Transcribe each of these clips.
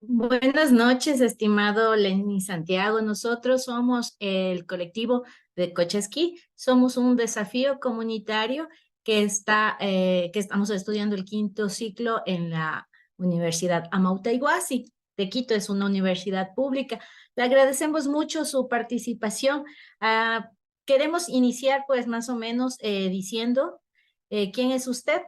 Buenas noches, estimado Lenny Santiago. Nosotros somos el colectivo de Cochesquí. Somos un desafío comunitario que estamos estudiando el quinto ciclo en la Universidad Amauta Iguazí de Quito. Es una universidad pública. Le agradecemos mucho su participación. Ah, Queremos iniciar pues más o menos diciendo quién es usted.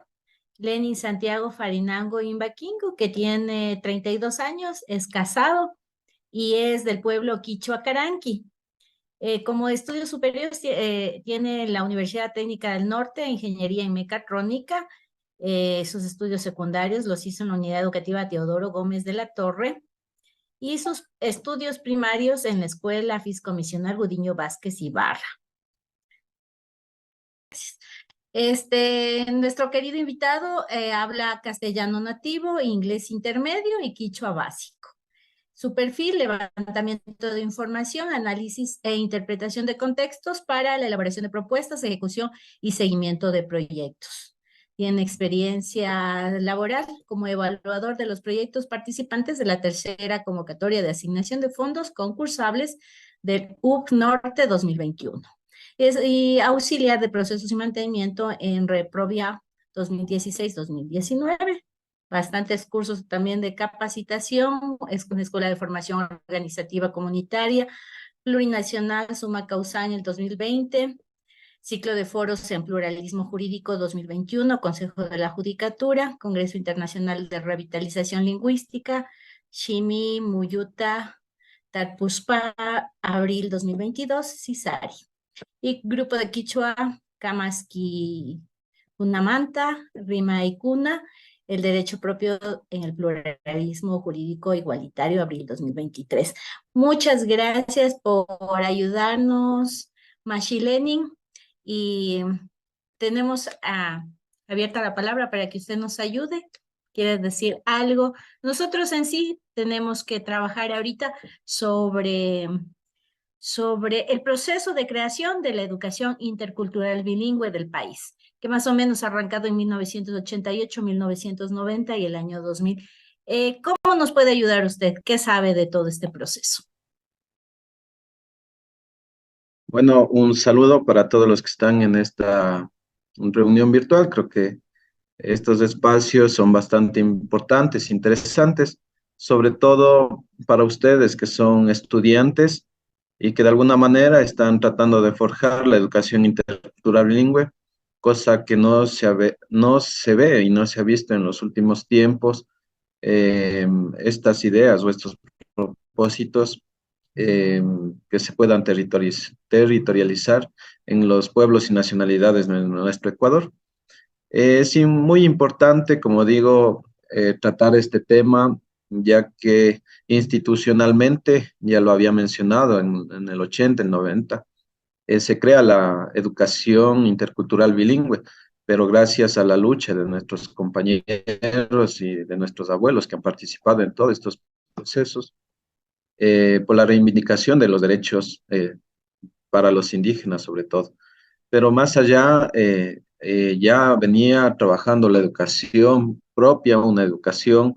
Lenin Santiago Farinango Imbaquingo, que tiene 32 años, es casado y es del pueblo Quichua Caranqui. Como estudios superiores tiene la Universidad Técnica del Norte, Ingeniería en Mecatrónica. Sus estudios secundarios los hizo en la Unidad Educativa Teodoro Gómez de la Torre y sus estudios primarios en la Escuela Fiscomisional Gudiño Vázquez Ibarra. Nuestro querido invitado habla castellano nativo, inglés intermedio y quichua básico. Su perfil: levantamiento de información, análisis e interpretación de contextos para la elaboración de propuestas, ejecución y seguimiento de proyectos. Tiene experiencia laboral como evaluador de los proyectos participantes de la tercera convocatoria de asignación de fondos concursables del UC Norte 2021. Y auxiliar de procesos y mantenimiento en Reprovia 2016-2019. Bastantes cursos también de capacitación, es una escuela de formación organizativa comunitaria, plurinacional, suma causa en el 2020, ciclo de foros en pluralismo jurídico 2021, Consejo de la Judicatura, Congreso Internacional de Revitalización Lingüística, Shimi, Muyuta, Tarpuspa, abril 2022, CISARI. Y grupo de Quichua, Kamaski Kunamanta, Rima y Cuna, el derecho propio en el pluralismo jurídico igualitario, abril 2023. Muchas gracias por ayudarnos, Mashi Lenin, y tenemos abierta la palabra para que usted nos ayude. ¿Quiere decir algo? Nosotros en sí tenemos que trabajar ahorita sobre el proceso de creación de la educación intercultural bilingüe del país, que más o menos ha arrancado en 1988, 1990 y el año 2000. ¿Cómo nos puede ayudar usted? ¿Qué sabe de todo este proceso? Bueno, un saludo para todos los que están en esta reunión virtual. Creo que estos espacios son bastante importantes, interesantes, sobre todo para ustedes que son estudiantes y que de alguna manera están tratando de forjar la educación intercultural bilingüe, cosa que no se ve y no se ha visto en los últimos tiempos. Estas ideas o estos propósitos que se puedan territorializar en los pueblos y nacionalidades de nuestro Ecuador. Es muy importante, como digo, tratar este tema, ya que institucionalmente, ya lo había mencionado en el 80, el 90, se crea la educación intercultural bilingüe, pero gracias a la lucha de nuestros compañeros y de nuestros abuelos que han participado en todos estos procesos, por la reivindicación de los derechos para los indígenas sobre todo. Pero más allá, ya venía trabajando la educación propia, una educación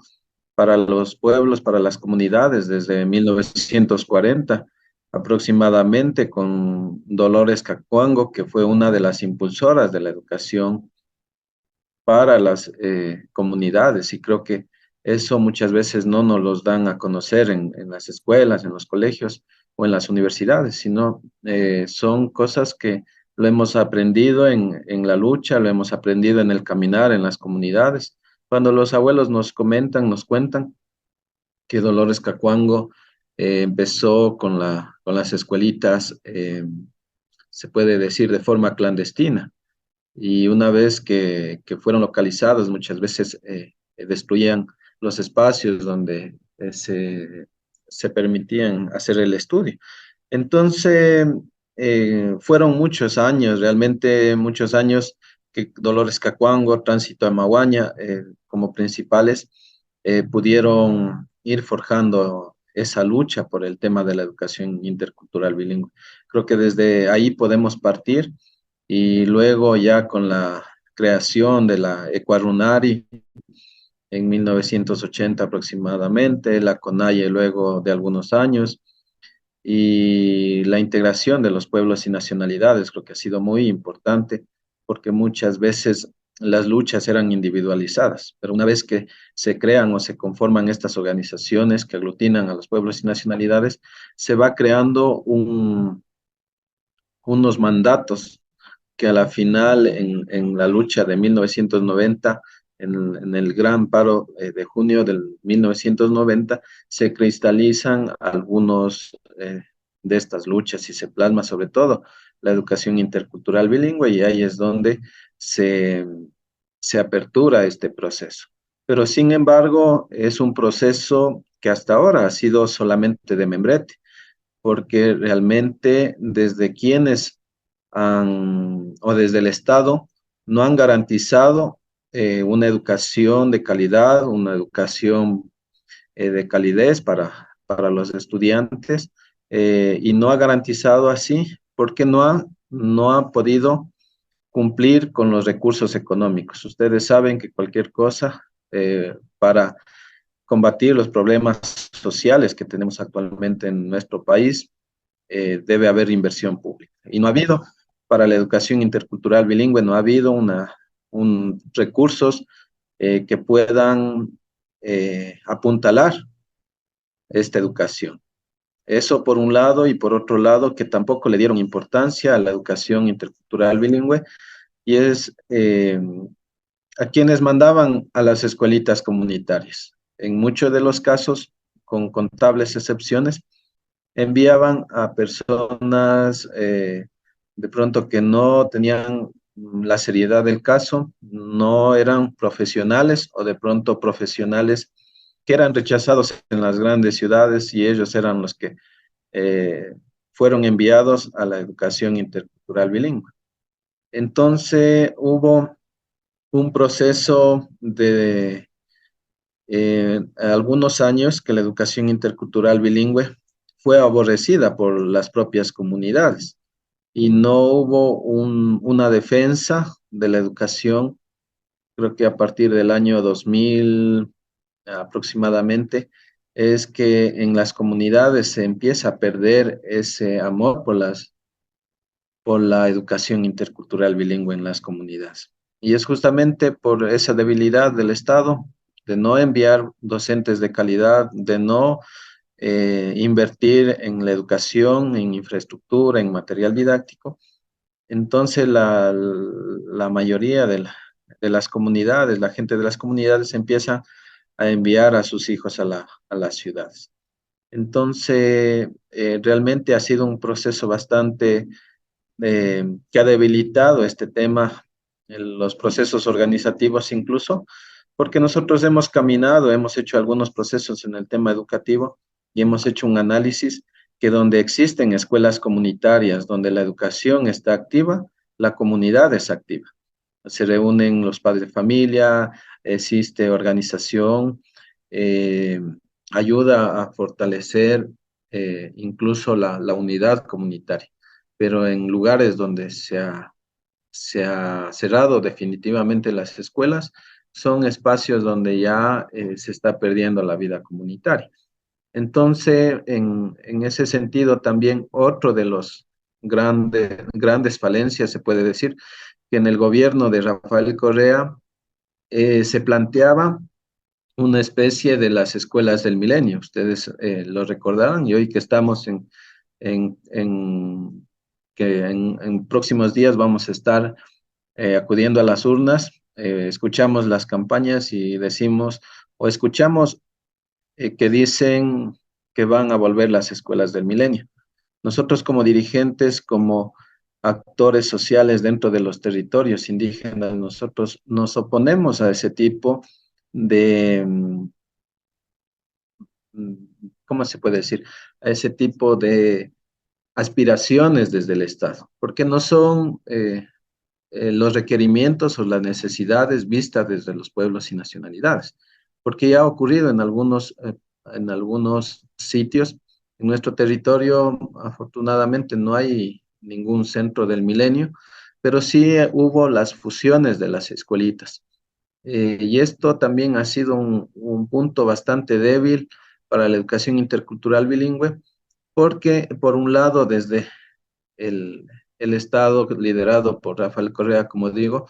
para los pueblos, para las comunidades desde 1940 aproximadamente, con Dolores Cacuango, que fue una de las impulsoras de la educación para las comunidades, y creo que eso muchas veces no nos los dan a conocer en las escuelas, en los colegios o en las universidades, sino son cosas que lo hemos aprendido en la lucha, lo hemos aprendido en el caminar en las comunidades. Cuando los abuelos nos comentan, nos cuentan que Dolores Cacuango empezó con las escuelitas, se puede decir, de forma clandestina, y una vez que fueron localizados, muchas veces destruían los espacios donde se permitían hacer el estudio. Entonces, fueron muchos años, realmente muchos años, que Dolores Cacuango, Tránsito a Maguaña, como principales, pudieron ir forjando esa lucha por el tema de la educación intercultural bilingüe. Creo que desde ahí podemos partir, y luego ya con la creación de la Ecuarunari, en 1980 aproximadamente, la CONAIE luego de algunos años, y la integración de los pueblos y nacionalidades, creo que ha sido muy importante, porque muchas veces las luchas eran individualizadas, pero una vez que se crean o se conforman estas organizaciones que aglutinan a los pueblos y nacionalidades, se va creando unos mandatos que a la final en la lucha de 1990, en el gran paro de junio del 1990, se cristalizan algunos de estas luchas y se plasma sobre todo la educación intercultural bilingüe y ahí es donde se, se apertura este proceso. Pero sin embargo, es un proceso que hasta ahora ha sido solamente de membrete, porque realmente desde quienes o desde el Estado no han garantizado una educación de calidad, una educación de calidez para los estudiantes y no ha garantizado así porque no ha podido cumplir con los recursos económicos. Ustedes saben que cualquier cosa para combatir los problemas sociales que tenemos actualmente en nuestro país debe haber inversión pública. Y no ha habido, para la educación intercultural bilingüe, no ha habido recursos que puedan apuntalar esta educación. Eso por un lado, y por otro lado, que tampoco le dieron importancia a la educación intercultural bilingüe, y es a quienes mandaban a las escuelitas comunitarias. En muchos de los casos, con contables excepciones, enviaban a personas de pronto que no tenían la seriedad del caso, no eran profesionales o de pronto profesionales que eran rechazados en las grandes ciudades y ellos eran los que eh, fueron enviados a la educación intercultural bilingüe. Entonces hubo un proceso de algunos años que la educación intercultural bilingüe fue aborrecida por las propias comunidades y no hubo una defensa de la educación. Creo que a partir del año 2000 aproximadamente es que en las comunidades se empieza a perder ese amor por la educación intercultural bilingüe en las comunidades. Y es justamente por esa debilidad del Estado de no enviar docentes de calidad, de no invertir en la educación, en infraestructura, en material didáctico. Entonces la mayoría de las comunidades, la gente de las comunidades empieza a enviar a sus hijos a las ciudades. Entonces, realmente ha sido un proceso bastante que ha debilitado este tema, los procesos organizativos incluso, porque nosotros hemos caminado, hemos hecho algunos procesos en el tema educativo y hemos hecho un análisis que donde existen escuelas comunitarias, donde la educación está activa, la comunidad es activa. Se reúnen los padres de familia, existe organización, eh, ayuda a fortalecer incluso la unidad comunitaria, pero en lugares donde se ha cerrado definitivamente las escuelas, son espacios donde ya se está perdiendo la vida comunitaria. Entonces, en ese sentido, también otro de los grandes falencias, se puede decir, que en el gobierno de Rafael Correa se planteaba una especie de las escuelas del milenio. Ustedes lo recordarán y hoy que estamos en, en, en próximos días vamos a estar acudiendo a las urnas, escuchamos las campañas y decimos o escuchamos que dicen que van a volver las escuelas del milenio. Nosotros como dirigentes, como actores sociales dentro de los territorios indígenas, nosotros nos oponemos a ese tipo de, ¿cómo se puede decir? A ese tipo de aspiraciones desde el Estado, porque no son los requerimientos o las necesidades vistas desde los pueblos y nacionalidades, porque ya ha ocurrido en algunos sitios. En nuestro territorio, afortunadamente, no hay ningún centro del milenio, pero sí hubo las fusiones de las escuelitas. Y esto también ha sido un punto bastante débil para la educación intercultural bilingüe, porque por un lado, desde el, el Estado liderado por Rafael Correa, como digo,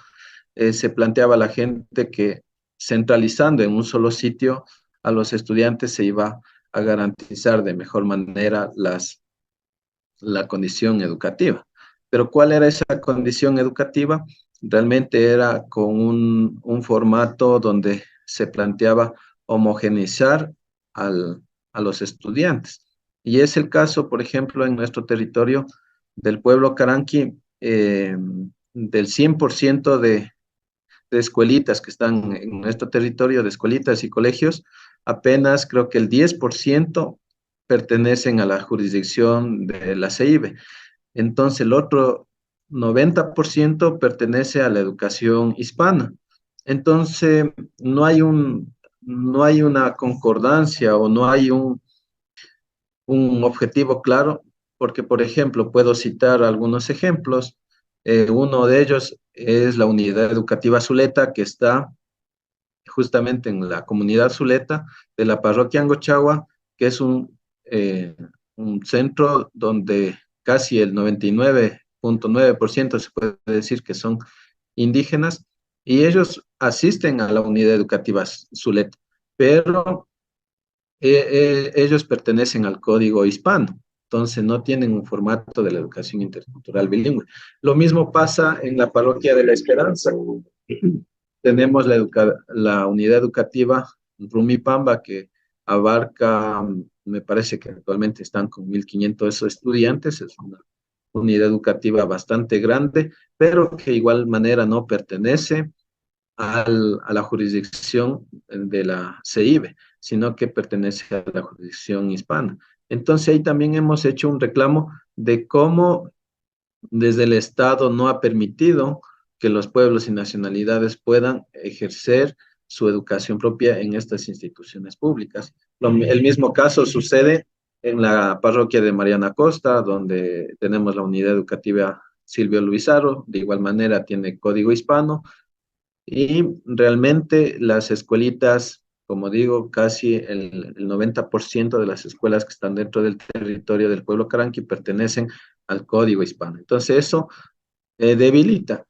se planteaba a la gente que centralizando en un solo sitio a los estudiantes se iba a garantizar de mejor manera la condición educativa. Pero ¿cuál era esa condición educativa? Realmente era con un formato donde se planteaba homogeneizar al, a los estudiantes. Y es el caso, por ejemplo, en nuestro territorio del pueblo Caranqui, del 100% de escuelitas que están en nuestro territorio, de escuelitas y colegios, apenas creo que el 10% pertenecen a la jurisdicción de la CEIBE. Entonces, el otro 90% pertenece a la educación hispana. Entonces, no hay una concordancia o no hay un objetivo claro, porque, por ejemplo, puedo citar algunos ejemplos. Uno de ellos es la unidad educativa Zuleta, que está justamente en la comunidad Zuleta de la parroquia Angochagua, que es un centro donde casi el 99.9% se puede decir que son indígenas, y ellos asisten a la unidad educativa Zuleta, pero ellos pertenecen al código hispano, entonces no tienen un formato de la educación intercultural bilingüe. Lo mismo pasa en la parroquia de la Esperanza. Tenemos la unidad educativa Rumipamba, que abarca, me parece que actualmente están con 1.500 estudiantes, es una unidad educativa bastante grande, pero que de igual manera no pertenece a la jurisdicción de la CEIBE, sino que pertenece a la jurisdicción hispana. Entonces ahí también hemos hecho un reclamo de cómo desde el Estado no ha permitido que los pueblos y nacionalidades puedan ejercer su educación propia en estas instituciones públicas. El mismo caso sucede en la parroquia de Mariana Costa, donde tenemos la unidad educativa Silvio Luisaro, de igual manera tiene código hispano, y realmente las escuelitas, como digo, casi el 90% de las escuelas que están dentro del territorio del pueblo Caranqui pertenecen al código hispano. Entonces eso debilita,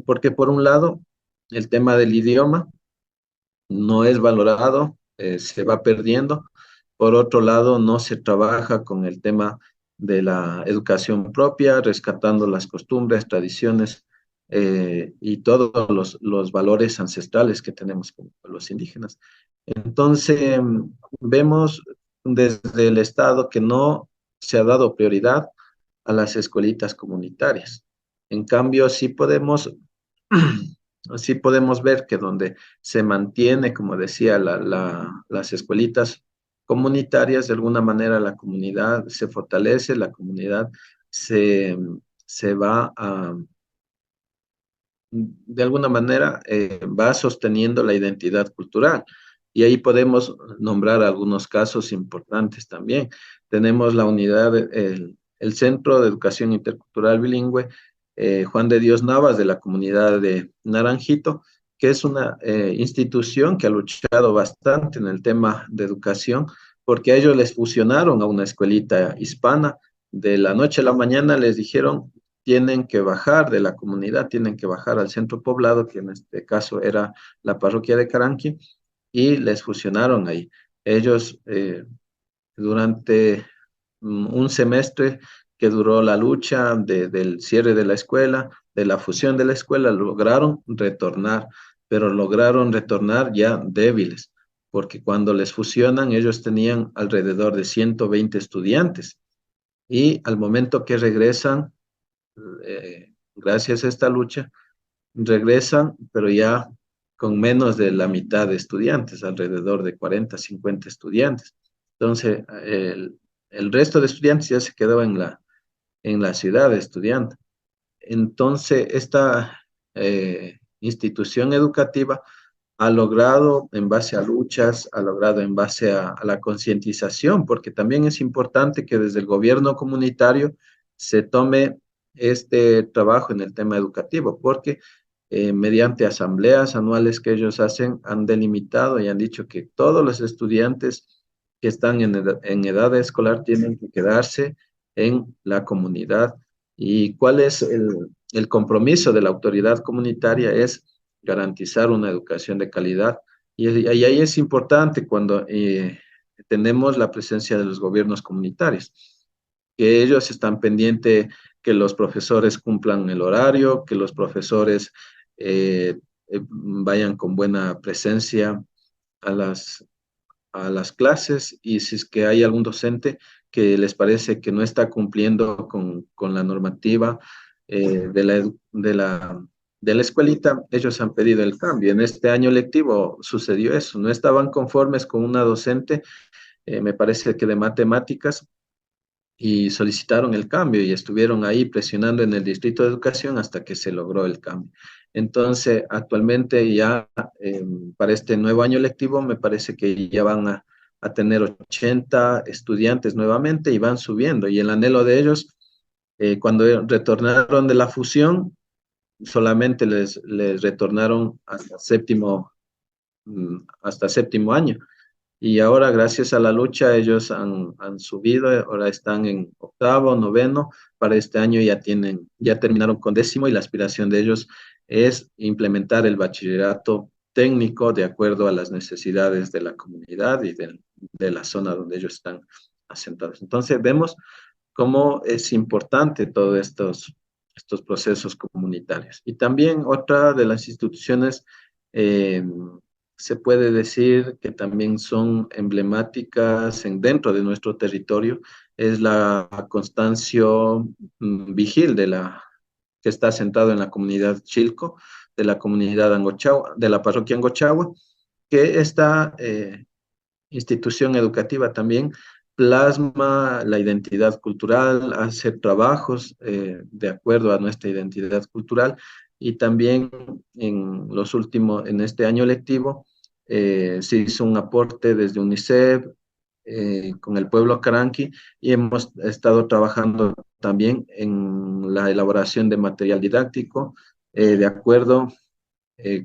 porque por un lado el tema del idioma no es valorado, se va perdiendo. Por otro lado, no se trabaja con el tema de la educación propia, rescatando las costumbres, tradiciones y todos los valores ancestrales que tenemos como los indígenas. Entonces, vemos desde el Estado que no se ha dado prioridad a las escuelitas comunitarias. En cambio, sí podemos ver que donde se mantiene, como decía, las escuelitas comunitarias, de alguna manera la comunidad se fortalece, la comunidad se, se va a, de alguna manera, va sosteniendo la identidad cultural. Y ahí podemos nombrar algunos casos importantes también. Tenemos la unidad, el Centro de Educación Intercultural Bilingüe, Juan de Dios Navas, de la comunidad de Naranjito, que es una institución que ha luchado bastante en el tema de educación, porque a ellos les fusionaron a una escuelita hispana. De la noche a la mañana les dijeron, tienen que bajar de la comunidad, tienen que bajar al centro poblado, que en este caso era la parroquia de Caranqui, y les fusionaron ahí. Ellos durante un semestre que duró la lucha del cierre de la escuela, de la fusión de la escuela, lograron retornar, pero lograron retornar ya débiles, porque cuando les fusionan ellos tenían alrededor de 120 estudiantes y al momento que regresan, gracias a esta lucha, regresan, pero ya con menos de la mitad de estudiantes, alrededor de 40, 50 estudiantes. Entonces, el resto de estudiantes ya se quedó en la ciudad estudiando. Entonces, esta institución educativa ha logrado en base a luchas, ha logrado en base a la concientización, porque también es importante que desde el gobierno comunitario se tome este trabajo en el tema educativo, porque mediante asambleas anuales que ellos hacen, han delimitado y han dicho que todos los estudiantes que están en edad escolar tienen que quedarse en la comunidad. ¿Y cuál es el compromiso de la autoridad comunitaria? Es garantizar una educación de calidad. Y ahí es importante cuando tenemos la presencia de los gobiernos comunitarios, que ellos están pendientes que los profesores cumplan el horario, que los profesores vayan con buena presencia a a las clases, y si es que hay algún docente que les parece que no está cumpliendo con la normativa de la escuelita, ellos han pedido el cambio. En este año lectivo sucedió eso, no estaban conformes con una docente, me parece que de matemáticas, y solicitaron el cambio y estuvieron ahí presionando en el Distrito de Educación hasta que se logró el cambio. Entonces, actualmente ya para este nuevo año lectivo me parece que ya van a tener 80 estudiantes nuevamente y van subiendo. Y el anhelo de ellos, cuando retornaron de la fusión, solamente les retornaron hasta séptimo año. Y ahora, gracias a la lucha, ellos han subido, ahora están en octavo, noveno, para este año ya terminaron con décimo, y la aspiración de ellos es implementar el bachillerato técnico de acuerdo a las necesidades de la comunidad y de la zona donde ellos están asentados. Entonces, vemos cómo es importante todos estos procesos comunitarios. Y también otra de las instituciones, eh, se puede decir que también son emblemáticas dentro de nuestro territorio, es la Constancio Vigil, que está sentado en la comunidad Chilco, de la comunidad Angochagua, de la parroquia Angochagua, que esta institución educativa también plasma la identidad cultural, hace trabajos de acuerdo a nuestra identidad cultural, y también en este año lectivo, se hizo un aporte desde UNICEF con el pueblo Caranqui, y hemos estado trabajando también en la elaboración de material didáctico de acuerdo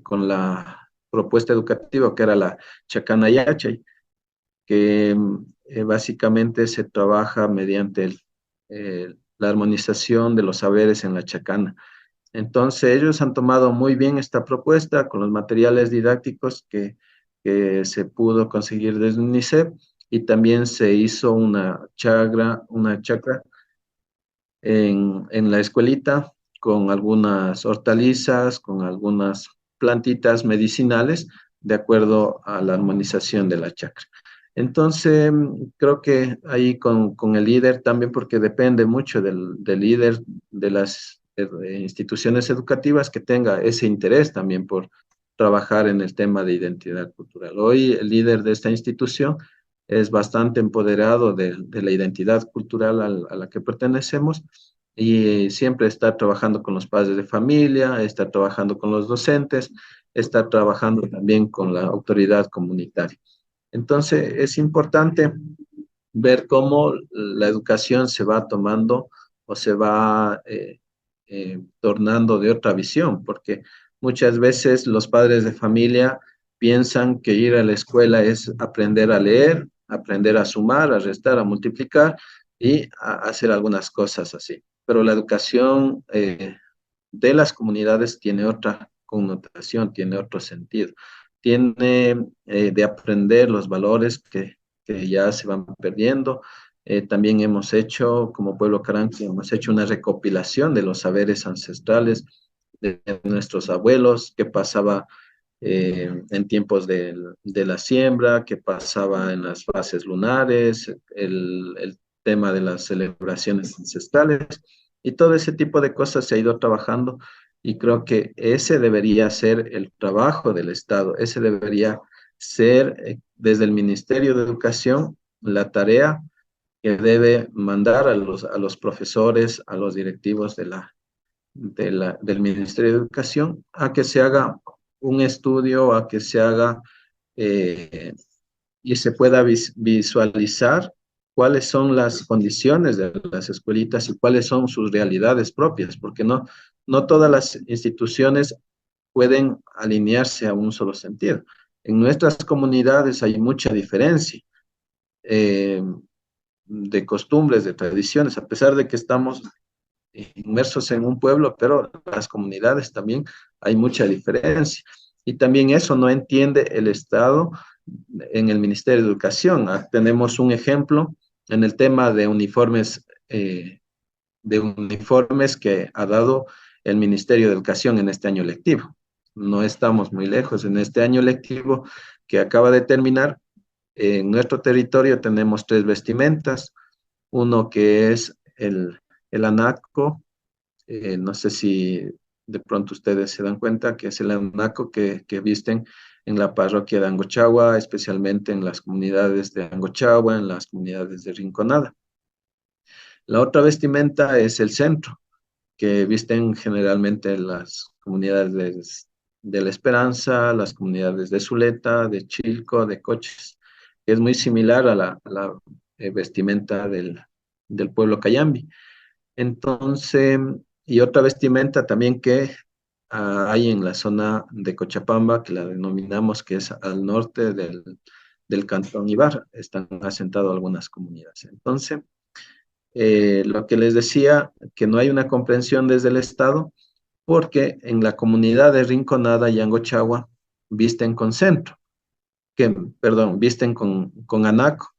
con la propuesta educativa que era la Chacana Yachay, que básicamente se trabaja mediante la armonización de los saberes en la chacana. Entonces, ellos han tomado muy bien esta propuesta con los materiales didácticos que se pudo conseguir desde UNICEF, y también se hizo una chacra en la escuelita con algunas hortalizas, con algunas plantitas medicinales, de acuerdo a la armonización de la chacra. Entonces, creo que ahí con el líder también, porque depende mucho del líder de las instituciones educativas, que tenga ese interés también por trabajar en el tema de identidad cultural. Hoy el líder de esta institución es bastante empoderado de la identidad cultural a la que pertenecemos, y siempre está trabajando con los padres de familia, está trabajando con los docentes, está trabajando también con la autoridad comunitaria. Entonces, es importante ver cómo la educación se va tomando o se va tornando de otra visión, porque muchas veces los padres de familia piensan que ir a la escuela es aprender a leer, aprender a sumar, a restar, a multiplicar y a hacer algunas cosas así. Pero la educación de las comunidades tiene otra connotación, tiene otro sentido. Tiene de aprender los valores que ya se van perdiendo. También hemos hecho, como Pueblo Caranqui, hemos hecho una recopilación de los saberes ancestrales de nuestros abuelos, qué pasaba en tiempos de la siembra, qué pasaba en las fases lunares, el tema de las celebraciones ancestrales, y todo ese tipo de cosas se ha ido trabajando, y creo que ese debería ser el trabajo del Estado, ese debería ser desde el Ministerio de Educación la tarea que debe mandar a los profesores, a los directivos del Ministerio de Educación, a que se haga un estudio, a que se haga eh, y se pueda visualizar cuáles son las condiciones de las escuelitas y cuáles son sus realidades propias, porque no todas las instituciones pueden alinearse a un solo sentido. En nuestras comunidades hay mucha diferencia eh, de costumbres, de tradiciones, a pesar de que estamos inmersos en un pueblo, pero las comunidades también hay mucha diferencia. Y también eso no entiende el Estado en el Ministerio de Educación. Tenemos un ejemplo en el tema de uniformes que ha dado el Ministerio de Educación en este año lectivo. No estamos muy lejos. En este año lectivo que acaba de terminar, en nuestro territorio tenemos tres vestimentas. Uno que es el anaco, no sé si de pronto ustedes se dan cuenta que es el anaco que visten en la parroquia de Angochagua, especialmente en las comunidades de Angochagua, en las comunidades de Rinconada. La otra vestimenta es el centro, que visten generalmente las comunidades de La Esperanza, las comunidades de Zuleta, de Chilco, de Coches, que es muy similar a la vestimenta del pueblo Cayambi. Entonces, y otra vestimenta también que hay en la zona de Cochabamba, que la denominamos que es al norte del Cantón Ibar, están asentadas algunas comunidades. Entonces, lo que les decía, que no hay una comprensión desde el Estado, porque en la comunidad de Rinconada y Angochagua visten con centro, perdón, visten con anaco.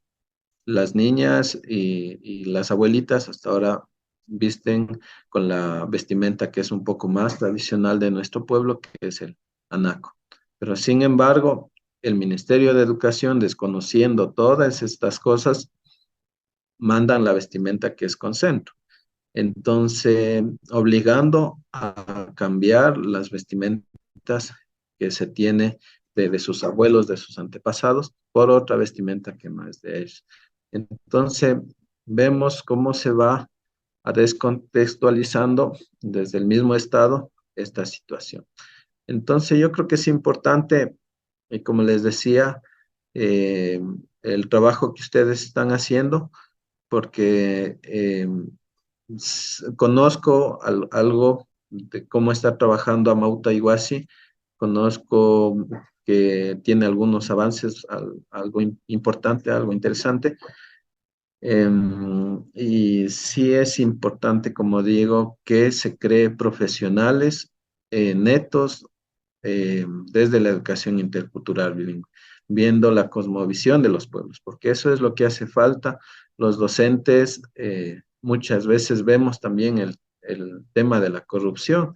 Las niñas y las abuelitas hasta ahora visten con la vestimenta que es un poco más tradicional de nuestro pueblo, que es el anaco. Pero sin embargo, el Ministerio de Educación, desconociendo todas estas cosas, mandan la vestimenta que es con centro. Entonces, obligando a cambiar las vestimentas que se tiene de sus abuelos, de sus antepasados, por otra vestimenta que no es de ellos. Entonces, vemos cómo se va a descontextualizando desde el mismo Estado esta situación. Entonces, yo creo que es importante, y como les decía, eh, el trabajo que ustedes están haciendo, porque conozco algo de cómo está trabajando Amauta Iguasi, conozco que tiene algunos avances, algo importante, algo interesante, y sí es importante, como digo, que se cree profesionales netos desde la educación intercultural bilingüe, viendo la cosmovisión de los pueblos, porque eso es lo que hace falta. Los docentes muchas veces vemos también el tema de la corrupción.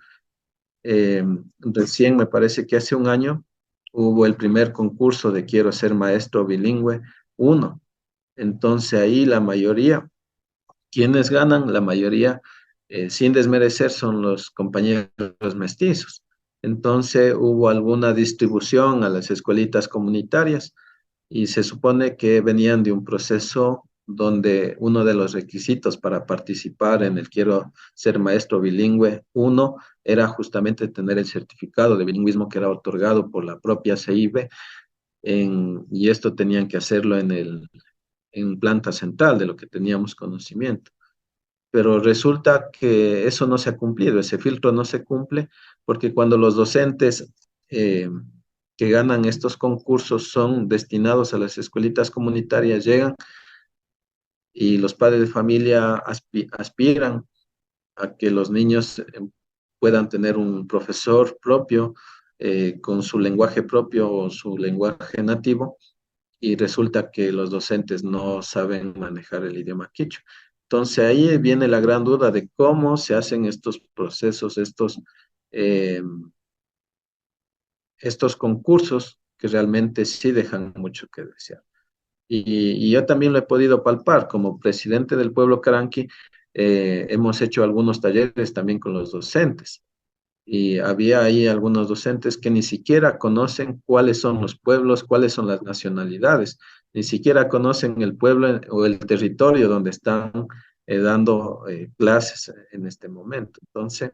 Recién me parece que hace un año hubo el primer concurso de Quiero ser maestro bilingüe uno. Entonces ahí la mayoría, quienes ganan, la mayoría, sin desmerecer, son los compañeros mestizos. Entonces hubo alguna distribución a las escuelitas comunitarias y se supone que venían de un proceso donde uno de los requisitos para participar en el Quiero ser maestro bilingüe, uno, era justamente tener el certificado de bilingüismo que era otorgado por la propia CIB, y esto tenían que hacerlo en planta central, de lo que teníamos conocimiento. Pero resulta que eso no se ha cumplido, ese filtro no se cumple, porque cuando los docentes eh, que ganan estos concursos son destinados a las escuelitas comunitarias, llegan y los padres de familia aspiran a que los niños puedan tener un profesor propio, con su lenguaje propio o su lenguaje nativo, y resulta que los docentes no saben manejar el idioma quichua. Entonces ahí viene la gran duda de cómo se hacen estos procesos, eh, estos concursos que realmente sí dejan mucho que desear. Y yo también lo he podido palpar como presidente del pueblo Caranqui. Hemos hecho algunos talleres también con los docentes y había ahí algunos docentes que ni siquiera conocen cuáles son los pueblos, cuáles son las nacionalidades, ni siquiera conocen el pueblo o el territorio donde están dando clases en este momento. Entonces,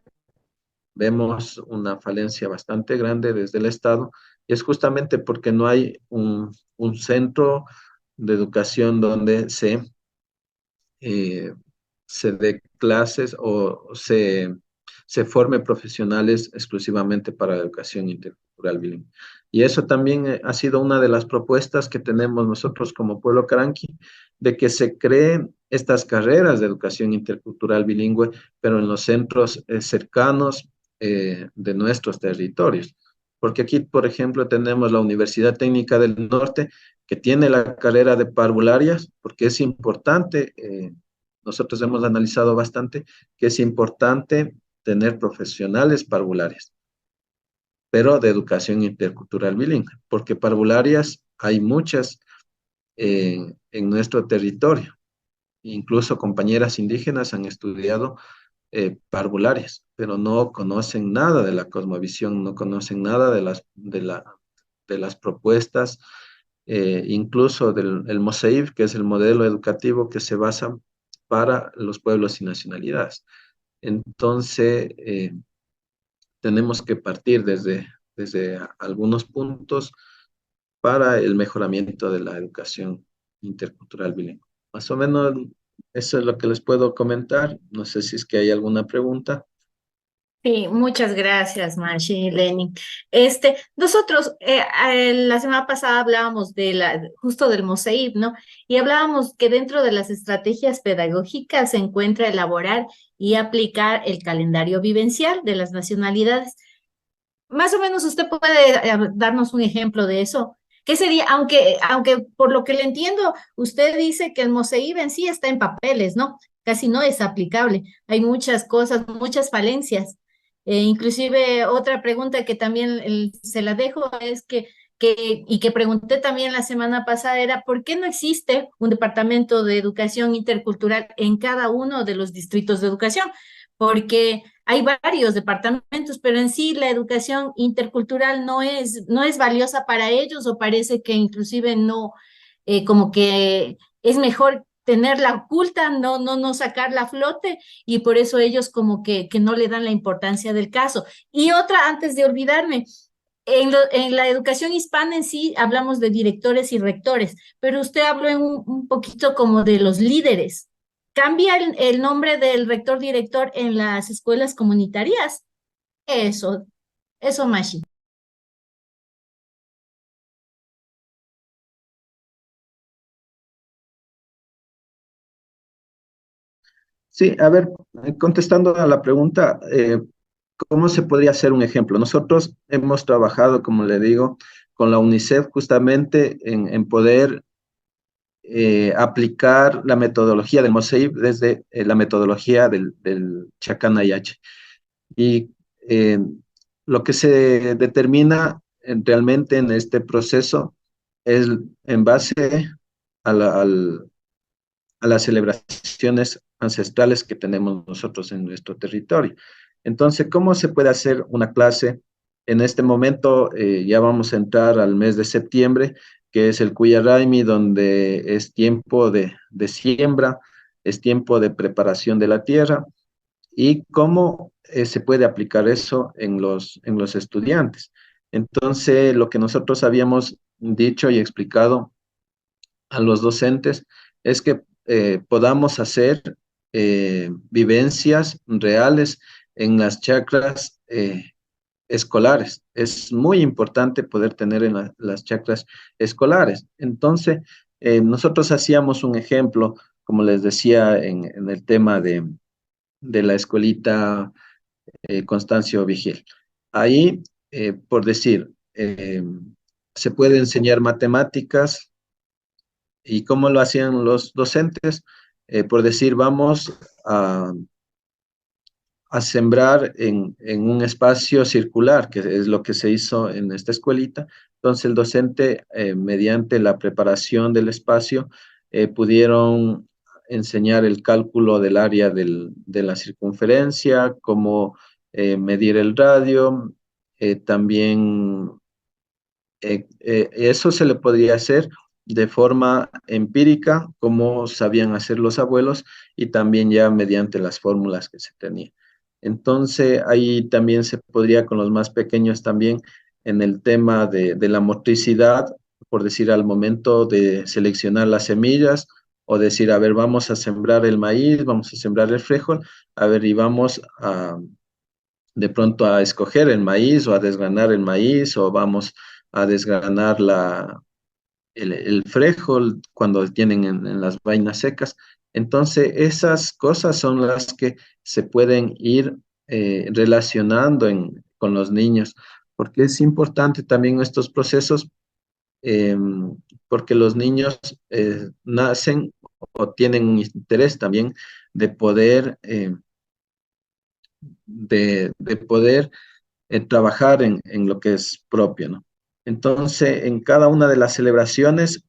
vemos una falencia bastante grande desde el Estado, y es justamente porque no hay un centro de educación donde eh, se dé clases o se forme profesionales exclusivamente para la educación intercultural bilingüe. Y eso también ha sido una de las propuestas que tenemos nosotros como Pueblo Caranqui, de que se creen estas carreras de educación intercultural bilingüe, pero en los centros cercanos de nuestros territorios. Porque aquí, por ejemplo, tenemos la Universidad Técnica del Norte, que tiene la carrera de parvularias, porque es importante, nosotros hemos analizado bastante, que es importante tener profesionales parvularias, pero de educación intercultural bilingüe, porque parvularias hay muchas en nuestro territorio. Incluso compañeras indígenas han estudiado parvularias, pero no conocen nada de la cosmovisión, no conocen nada de las propuestas, incluso del el MOSEIF, que es el modelo educativo que se basa para los pueblos y nacionalidades. Entonces, tenemos que partir desde algunos puntos para el mejoramiento de la educación intercultural bilingüe. Más o menos eso es lo que les puedo comentar. No sé si es que hay alguna pregunta. Sí, muchas gracias, Mashi y Lenin. Nosotros la semana pasada hablábamos justo del MOSEIP, ¿no? Y hablábamos que dentro de las estrategias pedagógicas se encuentra elaborar y aplicar el calendario vivencial de las nacionalidades. Más o menos usted puede darnos un ejemplo de eso. ¿Qué sería? Aunque por lo que le entiendo, usted dice que el MOSEIP en sí está en papeles, ¿no? Casi no es aplicable. Hay muchas cosas, muchas falencias. Inclusive otra pregunta que también se la dejo es y que pregunté también la semana pasada era, ¿por qué no existe un departamento de educación intercultural en cada uno de los distritos de educación? Porque hay varios departamentos, pero en sí la educación intercultural no es valiosa para ellos o parece que inclusive no, como que es mejor tenerla oculta, no sacarla a flote y por eso ellos como que no le dan la importancia del caso. Y otra, antes de olvidarme, en la educación hispana en sí hablamos de directores y rectores, pero usted habló un poquito como de los líderes. ¿Cambia el nombre del rector director en las escuelas comunitarias? Eso, eso, Mashi. Sí, a ver, contestando a la pregunta, ¿cómo se podría hacer un ejemplo? Nosotros hemos trabajado, como le digo, con la UNICEF justamente en poder aplicar la metodología del MOSEIP desde la metodología del Chacana IH. Y lo que se determina realmente en este proceso es en base a, a las celebraciones ancestrales que tenemos nosotros en nuestro territorio. Entonces, ¿cómo se puede hacer una clase? En este momento ya vamos a entrar al mes de septiembre, que es el Cuyaraimi, donde es tiempo de siembra, es tiempo de preparación de la tierra, y cómo se puede aplicar eso en los estudiantes. Entonces, lo que nosotros habíamos dicho y explicado a los docentes es que podamos hacer vivencias reales en las chacras escolares. Es muy importante poder tener en las chacras escolares. Entonces, nosotros hacíamos un ejemplo, como les decía, en el tema de la escuelita Constancio Vigil. Ahí, por decir, se puede enseñar matemáticas. ¿Y cómo lo hacían los docentes? Por decir, vamos a sembrar en un espacio circular, que es lo que se hizo en esta escuelita. Entonces el docente, mediante la preparación del espacio, pudieron enseñar el cálculo del área de la circunferencia, cómo medir el radio, también eso se le podría hacer de forma empírica, como sabían hacer los abuelos, y también ya mediante las fórmulas que se tenían. Entonces, ahí también se podría con los más pequeños también en el tema de la motricidad, por decir, al momento de seleccionar las semillas, o decir, a ver, vamos a sembrar el maíz, vamos a sembrar el frijol, a ver, y vamos de pronto a escoger el maíz o a desgranar el maíz o vamos a desgranar el frijol cuando tienen en las vainas secas. Entonces, esas cosas son las que se pueden ir relacionando con los niños, porque es importante también estos procesos, eh, porque los niños nacen o tienen un interés también de poder, de poder trabajar en lo que es propio, ¿no? Entonces, en cada una de las celebraciones,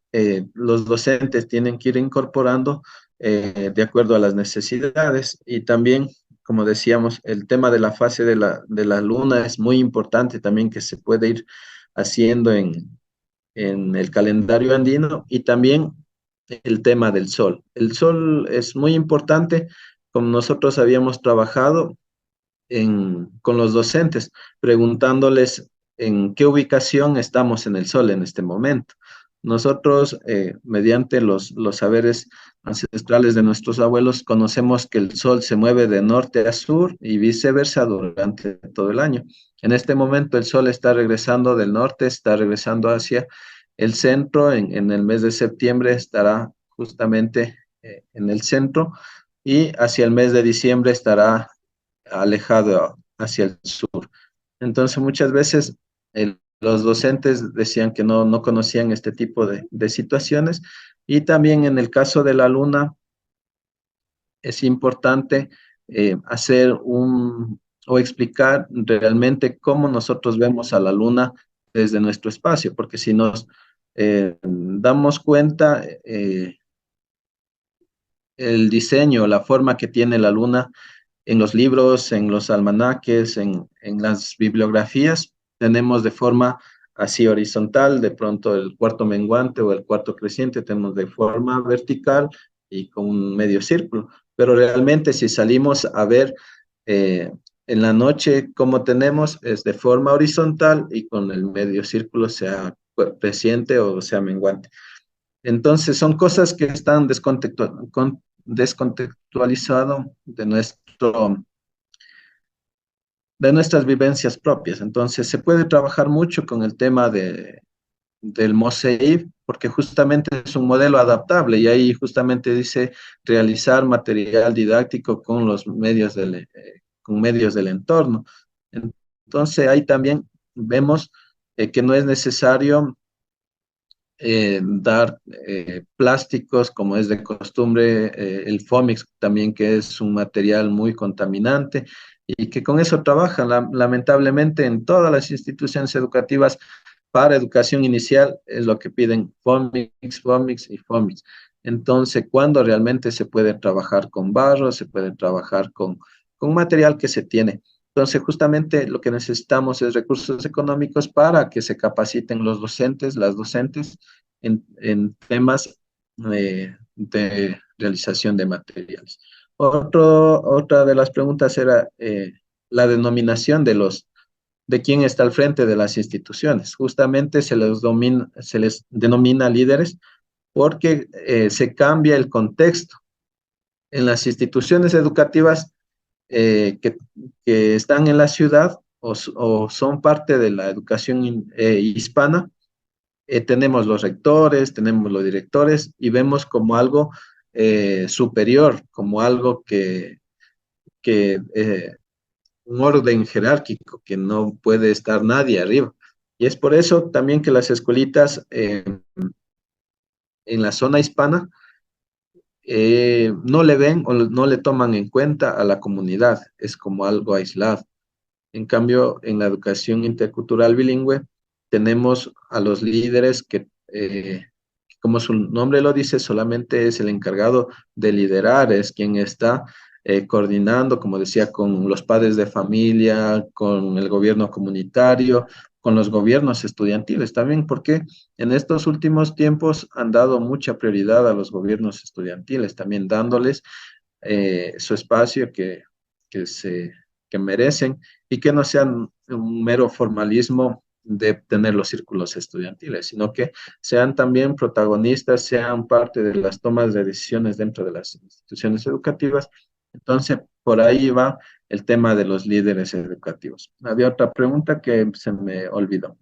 los docentes tienen que ir incorporando de acuerdo a las necesidades y también, como decíamos, el tema de la fase de la luna es muy importante también que se puede ir haciendo en el calendario andino y también el tema del sol. El sol es muy importante, como nosotros habíamos trabajado con los docentes, preguntándoles en qué ubicación estamos en el Sol en este momento. Nosotros, mediante los saberes ancestrales de nuestros abuelos, conocemos que el Sol se mueve de norte a sur y viceversa durante todo el año. En este momento el Sol está regresando del norte, está regresando hacia el centro, en el mes de septiembre estará justamente en el centro y hacia el mes de diciembre estará alejado hacia el sur. Entonces, muchas veces los docentes decían que no conocían este tipo de situaciones y también en el caso de la luna es importante hacer o explicar realmente cómo nosotros vemos a la luna desde nuestro espacio, porque si nos damos cuenta, el diseño, la forma que tiene la luna en los libros, en los almanaques, en las bibliografías, tenemos de forma así horizontal, de pronto el cuarto menguante o el cuarto creciente tenemos de forma vertical y con un medio círculo. Pero realmente si salimos a ver en la noche cómo tenemos es de forma horizontal y con el medio círculo sea creciente o sea menguante. Entonces son cosas que están descontextualizado de nuestras vivencias propias. Entonces, se puede trabajar mucho con el tema del MOSEIF, porque justamente es un modelo adaptable y ahí justamente dice realizar material didáctico con los medios con medios del entorno. Entonces, ahí también vemos que no es necesario dar plásticos como es de costumbre, el Fomix también que es un material muy contaminante y que con eso trabajan lamentablemente en todas las instituciones educativas para educación inicial es lo que piden Fomix, Fomix y Fomix. Entonces, cuando realmente se puede trabajar con barro, se puede trabajar con material que se tiene. Entonces, justamente lo que necesitamos es recursos económicos para que se capaciten los docentes, las docentes, en temas de realización de materiales. Otra de las preguntas era la denominación de quién está al frente de las instituciones. Justamente se les denomina líderes porque se cambia el contexto. En las instituciones educativas eh, que, que están en la ciudad o son parte de la educación hispana, tenemos los rectores, tenemos los directores y vemos como algo superior, como algo que un orden jerárquico, que no puede estar nadie arriba. Y es por eso también que las escuelitas en la zona hispana no le ven o no le toman en cuenta a la comunidad, es como algo aislado. En cambio, en la educación intercultural bilingüe, tenemos a los líderes como su nombre lo dice, solamente es el encargado de liderar, es quien está coordinando, como decía, con los padres de familia, con el gobierno comunitario, con los gobiernos estudiantiles también, porque en estos últimos tiempos han dado mucha prioridad a los gobiernos estudiantiles, también dándoles su espacio que, se, que merecen y que no sean un mero formalismo de tener los círculos estudiantiles, sino que sean también protagonistas, sean parte de las tomas de decisiones dentro de las instituciones educativas. Entonces, por ahí va el tema de los líderes educativos. Había otra pregunta que se me olvidó.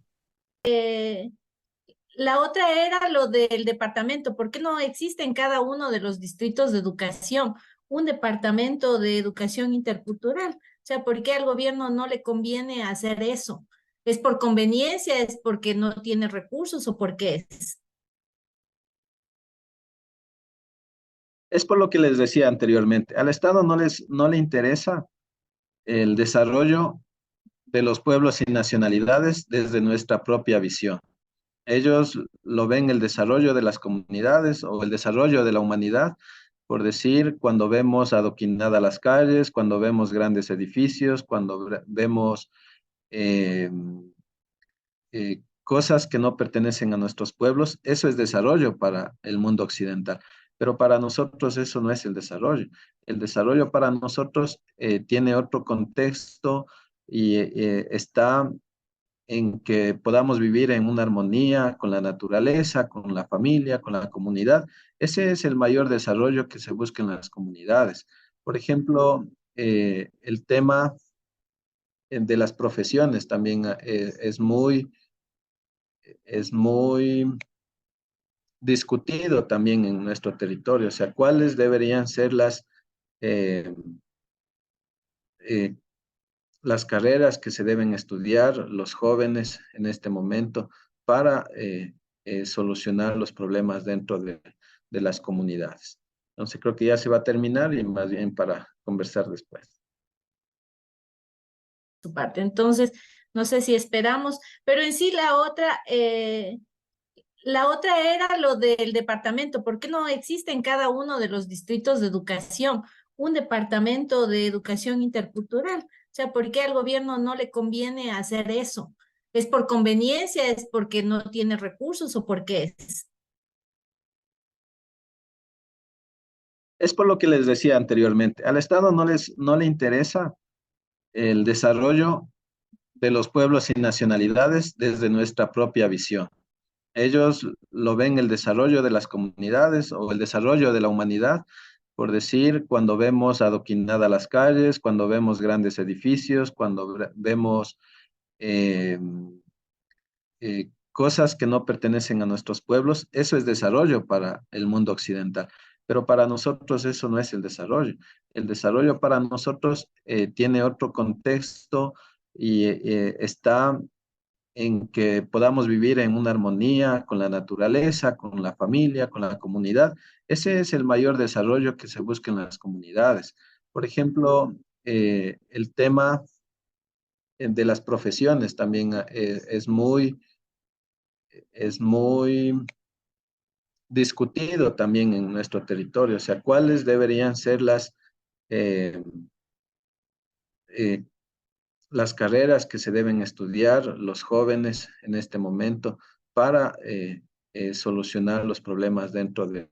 La otra era lo del departamento. ¿Por qué no existe en cada uno de los distritos de educación un departamento de educación intercultural? O sea, ¿por qué al gobierno no le conviene hacer eso? ¿Es por conveniencia? ¿Es porque no tiene recursos o por qué es? Es por lo que les decía anteriormente. Al Estado no le interesa el desarrollo de los pueblos y nacionalidades desde nuestra propia visión. Ellos lo ven el desarrollo de las comunidades o el desarrollo de la humanidad, por decir, cuando vemos adoquinadas las calles, cuando vemos grandes edificios, cuando vemos eh, cosas que no pertenecen a nuestros pueblos, eso es desarrollo para el mundo occidental. Pero para nosotros eso no es el desarrollo. El desarrollo para nosotros tiene otro contexto y está en que podamos vivir en una armonía con la naturaleza, con la familia, con la comunidad. Ese es el mayor desarrollo que se busca en las comunidades. Por ejemplo, el tema de las profesiones también es muy discutido también en nuestro territorio. O sea, cuáles deberían ser eh, eh, las carreras que se deben estudiar los jóvenes en este momento para solucionar los problemas dentro de las comunidades. Entonces creo que ya se va a terminar y más bien para conversar después. Su parte. Entonces, no sé si esperamos, pero en sí la otra era lo del departamento. ¿Por qué no existe en cada uno de los distritos de educación un departamento de educación intercultural? O sea, ¿por qué al gobierno no le conviene hacer eso? ¿Es por conveniencia? ¿Es porque no tiene recursos o por qué es? Es por lo que les decía anteriormente. Al Estado no le interesa el desarrollo de los pueblos y nacionalidades desde nuestra propia visión. Ellos lo ven el desarrollo de las comunidades o el desarrollo de la humanidad, por decir, cuando vemos adoquinadas las calles, cuando vemos grandes edificios, cuando vemos eh, cosas que no pertenecen a nuestros pueblos, eso es desarrollo para el mundo occidental. Pero para nosotros eso no es el desarrollo. El desarrollo para nosotros tiene otro contexto y está en que podamos vivir en una armonía con la naturaleza, con la familia, con la comunidad. Ese es el mayor desarrollo que se busca en las comunidades. Por ejemplo, el tema de las profesiones también es muy discutido también en nuestro territorio. O sea, cuáles deberían ser eh, eh, las carreras que se deben estudiar los jóvenes en este momento para solucionar los problemas dentro de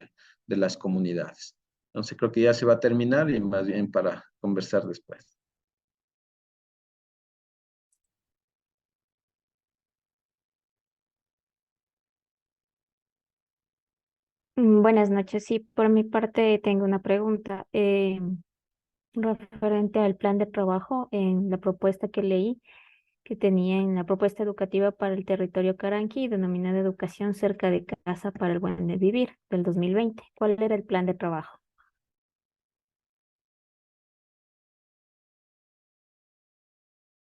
las comunidades. Entonces creo que ya se va a terminar y más bien para conversar después. Buenas noches. Sí, por mi parte tengo una pregunta referente al plan de trabajo en la propuesta que leí que tenía en la propuesta educativa para el territorio Caranqui, denominada Educación cerca de casa para el buen vivir del 2020. ¿Cuál era el plan de trabajo?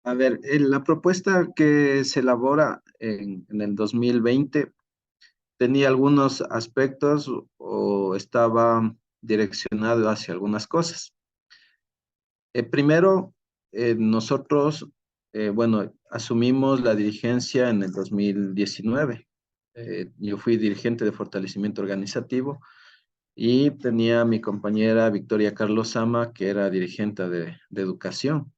A ver, la propuesta que se elabora en el 2020 tenía algunos aspectos o estaba direccionado hacia algunas cosas. Primero, nosotros, bueno, asumimos la dirigencia en el 2019. Yo fui dirigente de fortalecimiento organizativo y tenía a mi compañera Victoria Carlos Sama, que era dirigente de educación.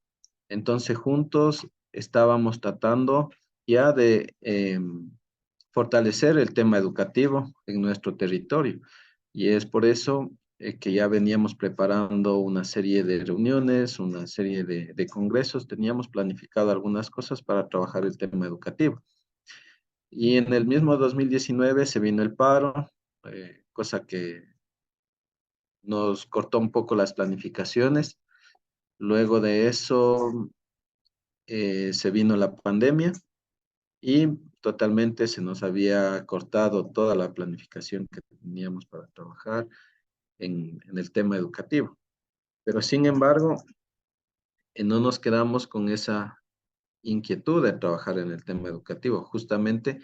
Entonces, juntos estábamos tratando ya de fortalecer el tema educativo en nuestro territorio. Y es por eso que ya veníamos preparando una serie de reuniones, una serie de congresos, teníamos planificado algunas cosas para trabajar el tema educativo. Y en el mismo 2019 se vino el paro, cosa que nos cortó un poco las planificaciones Luego de eso se vino la pandemia y totalmente se nos había cortado toda la planificación que teníamos para trabajar en el tema educativo. Pero sin embargo, no nos quedamos con esa inquietud de trabajar en el tema educativo. Justamente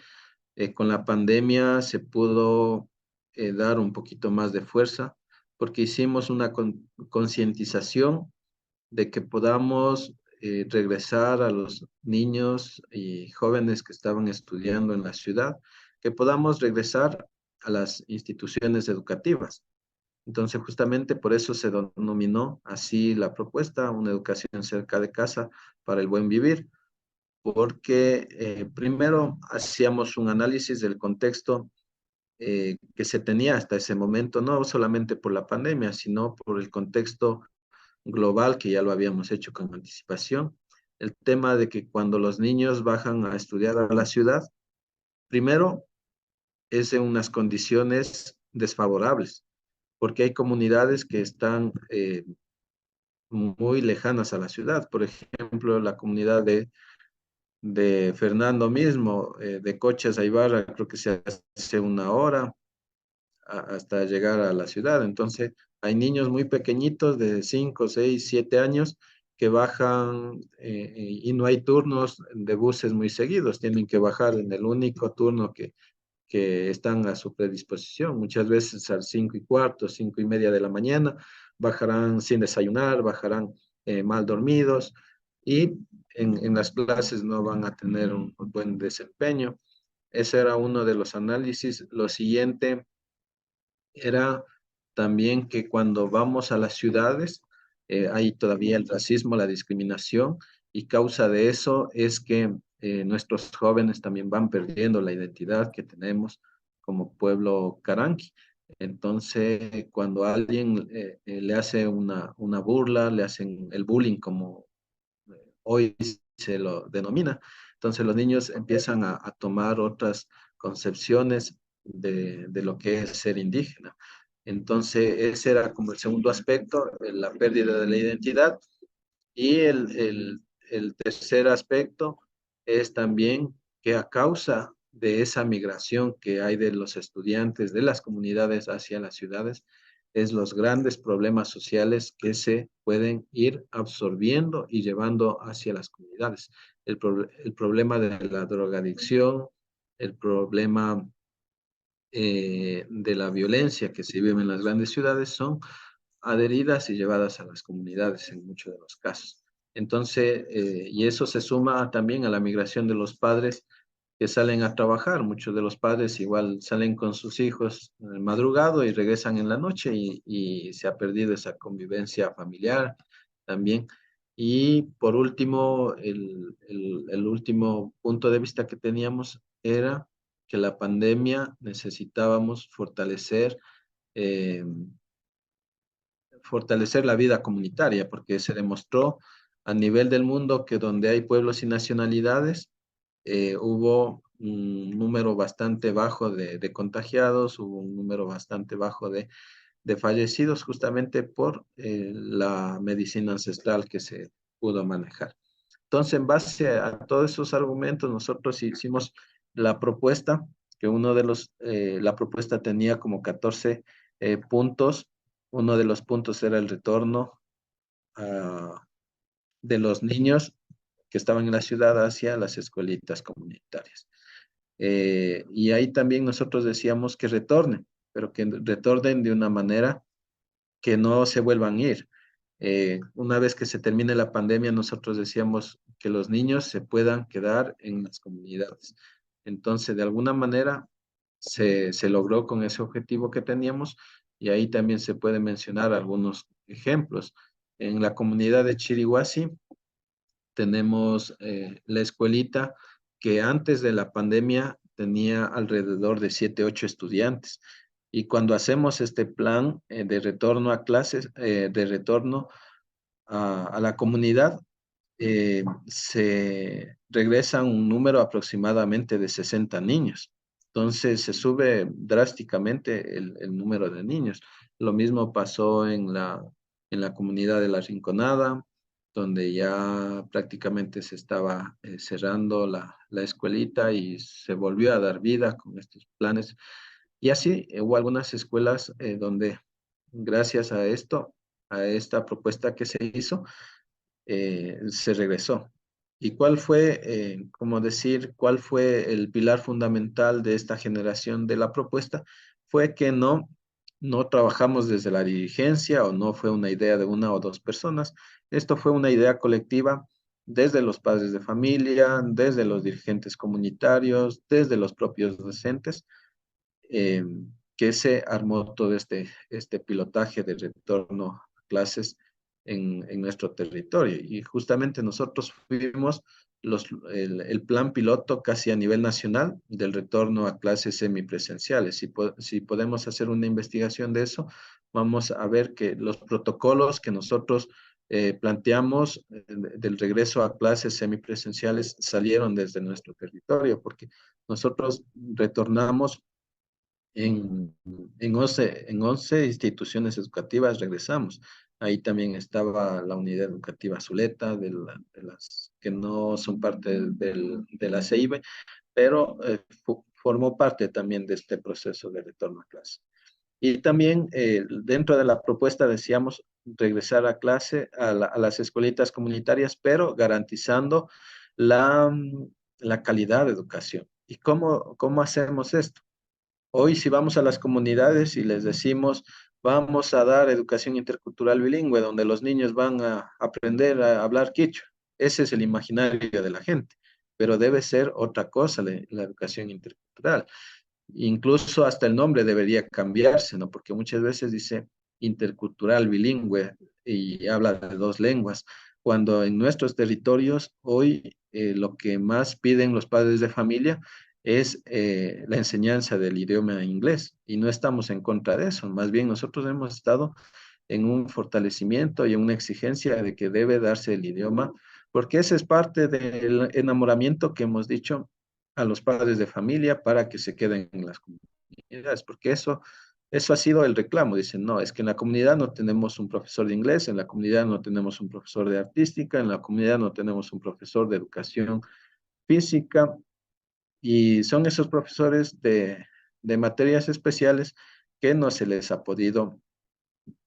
con la pandemia se pudo dar un poquito más de fuerza porque hicimos una concientización de que podamos regresar a los niños y jóvenes que estaban estudiando en la ciudad, que podamos regresar a las instituciones educativas. Entonces, justamente por eso se denominó así la propuesta, una educación cerca de casa para el buen vivir, porque primero hacíamos un análisis del contexto que se tenía hasta ese momento, no solamente por la pandemia, sino por el contexto global que ya lo habíamos hecho con anticipación. El tema de que cuando los niños bajan a estudiar a la ciudad, primero es en unas condiciones desfavorables, porque hay comunidades que están muy lejanas a la ciudad. Por ejemplo, la comunidad de Fernando mismo, de Cochas a Ibarra, creo que se hace una hora hasta llegar a la ciudad. Entonces, hay niños muy pequeñitos de 5, 6, 7 años que bajan y no hay turnos de buses muy seguidos. Tienen que bajar en el único turno que están a su predisposición. Muchas veces a las 5:15, 5:30 de la mañana, bajarán sin desayunar, bajarán mal dormidos y en las clases no van a tener un buen desempeño. Ese era uno de los análisis. Lo siguiente era también que cuando vamos a las ciudades hay todavía el racismo, la discriminación, y causa de eso es que nuestros jóvenes también van perdiendo la identidad que tenemos como pueblo caranqui. Entonces, cuando a alguien le hace una burla, le hacen el bullying como hoy se lo denomina, entonces los niños empiezan a tomar otras concepciones de lo que es ser indígena. Entonces, ese era como el segundo aspecto, la pérdida de la identidad. Y el tercer aspecto es también que a causa de esa migración que hay de los estudiantes de las comunidades hacia las ciudades, es los grandes problemas sociales que se pueden ir absorbiendo y llevando hacia las comunidades. El problema de la drogadicción, el problema de la violencia que se vive en las grandes ciudades son adheridas y llevadas a las comunidades en muchos de los casos. Entonces, y eso se suma también a la migración de los padres que salen a trabajar. Muchos de los padres igual salen con sus hijos en el madrugado y regresan en la noche y se ha perdido esa convivencia familiar también. Y por último, el último punto de vista que teníamos era que la pandemia necesitábamos eh, fortalecer la vida comunitaria, porque se demostró a nivel del mundo que donde hay pueblos y nacionalidades, hubo un número bastante bajo de contagiados, hubo un número bastante bajo de fallecidos, justamente por la medicina ancestral que se pudo manejar. Entonces, en base a todos esos argumentos, nosotros hicimos la propuesta, que la propuesta tenía como 14 puntos. Uno de los puntos era el retorno ah, de los niños que estaban en la ciudad hacia las escuelitas comunitarias. Y ahí también nosotros decíamos que retornen, pero que retornen de una manera que no se vuelvan a ir. Una vez que se termine la pandemia, nosotros decíamos que los niños se puedan quedar en las comunidades. Entonces, de alguna manera, se logró con ese objetivo que teníamos y ahí también se puede mencionar algunos ejemplos. En la comunidad de Chirihuasi tenemos la escuelita que antes de la pandemia tenía alrededor de 7, 8 estudiantes. Y cuando hacemos este plan de retorno a clases, de retorno a la comunidad, se regresa un número aproximadamente de 60 niños. Entonces se sube drásticamente el número de niños. Lo mismo pasó en la comunidad de La Rinconada, donde ya prácticamente se estaba cerrando la escuelita y se volvió a dar vida con estos planes. Y así hubo algunas escuelas donde gracias a esto, a esta propuesta que se hizo, se regresó. ¿Y cuál fue, como decir, cuál fue el pilar fundamental de esta generación de la propuesta? Fue que no trabajamos desde la dirigencia o no fue una idea de una o dos personas. Esto fue una idea colectiva desde los padres de familia, desde los dirigentes comunitarios, desde los propios docentes, eh, que se armó todo este pilotaje de retorno a clases en nuestro territorio. Y justamente nosotros fuimos el plan piloto casi a nivel nacional del retorno a clases semipresenciales. Si podemos hacer una investigación de eso, vamos a ver que los protocolos que nosotros planteamos del regreso a clases semipresenciales salieron desde nuestro territorio, porque nosotros retornamos en 11 instituciones educativas regresamos. Ahí también estaba la unidad educativa Zuleta, de las que no son parte de la CEIBE, pero formó parte también de este proceso de retorno a clase. Y también dentro de la propuesta decíamos regresar a clase a las escuelitas comunitarias, pero garantizando la calidad de educación. ¿Y cómo hacemos esto? Hoy si vamos a las comunidades y les decimos, vamos a dar educación intercultural bilingüe, donde los niños van a aprender a hablar quichua. Ese es el imaginario de la gente, pero debe ser otra cosa la educación intercultural. Incluso hasta el nombre debería cambiarse, ¿no? Porque muchas veces dice intercultural bilingüe y habla de dos lenguas, cuando en nuestros territorios hoy lo que más piden los padres de familia es la enseñanza del idioma inglés y no estamos en contra de eso, más bien nosotros hemos estado en un fortalecimiento y en una exigencia de que debe darse el idioma, porque ese es parte del enamoramiento que hemos dicho a los padres de familia para que se queden en las comunidades, porque eso ha sido el reclamo. Dicen, no, es que en la comunidad no tenemos un profesor de inglés, en la comunidad no tenemos un profesor de artística, en la comunidad no tenemos un profesor de educación física, y son esos profesores de materias especiales que no se les ha podido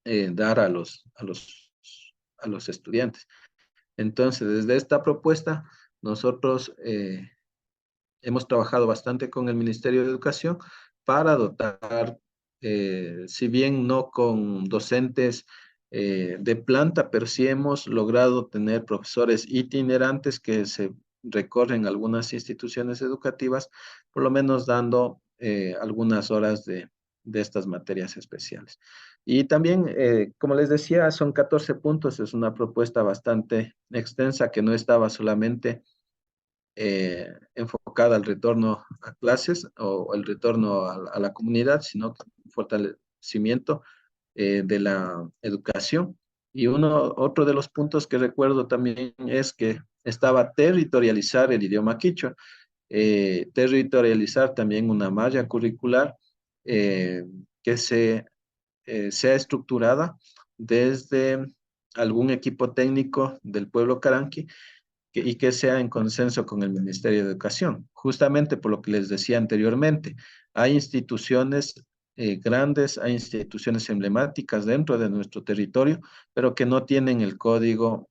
dar a los estudiantes. Entonces, desde esta propuesta, nosotros hemos trabajado bastante con el Ministerio de Educación para dotar, si bien no con docentes de planta, pero sí hemos logrado tener profesores itinerantes que se recorren algunas instituciones educativas, por lo menos dando algunas horas de estas materias especiales. Y también, como les decía, son 14 puntos, es una propuesta bastante extensa que no estaba solamente enfocada al retorno a clases o el retorno a la comunidad, sino fortalecimiento de la educación. Y otro de los puntos que recuerdo también es que estaba territorializar el idioma quichua, territorializar también una malla curricular eh, que sea estructurada desde algún equipo técnico del pueblo caranqui y que sea en consenso con el Ministerio de Educación. Justamente por lo que les decía anteriormente, hay instituciones grandes, hay instituciones emblemáticas dentro de nuestro territorio, pero que no tienen el código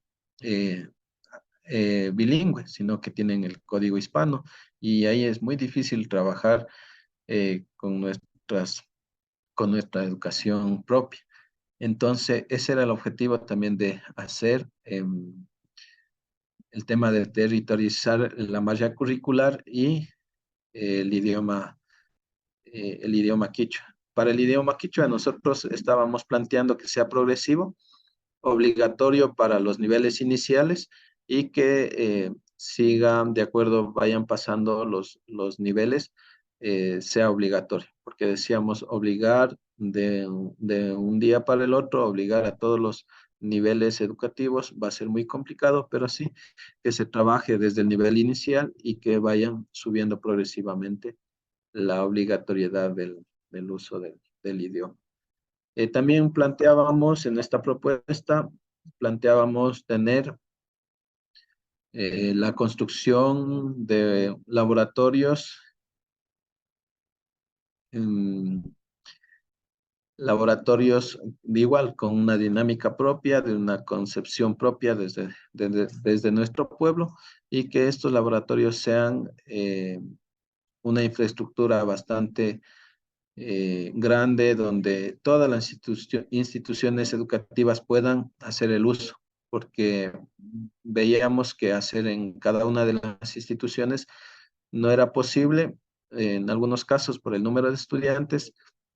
eh, bilingüe, sino que tienen el código hispano, y ahí es muy difícil trabajar con nuestra educación propia. Entonces, ese era el objetivo también de hacer el tema de territorializar la malla curricular y el idioma quichua. Para el idioma quichua nosotros estábamos planteando que sea progresivo, obligatorio para los niveles iniciales y que sigan de acuerdo, vayan pasando los niveles, sea obligatorio, porque decíamos obligar de un día para el otro, obligar a todos los niveles educativos va a ser muy complicado, pero sí que se trabaje desde el nivel inicial y que vayan subiendo progresivamente la obligatoriedad del uso del idioma. También planteábamos en esta propuesta, planteábamos tener la construcción de laboratorios, em, laboratorios de igual, con una dinámica propia, de una concepción propia desde nuestro pueblo, y que estos laboratorios sean una infraestructura bastante grande donde todas las instituciones educativas puedan hacer el uso, porque veíamos que hacer en cada una de las instituciones no era posible, en algunos casos por el número de estudiantes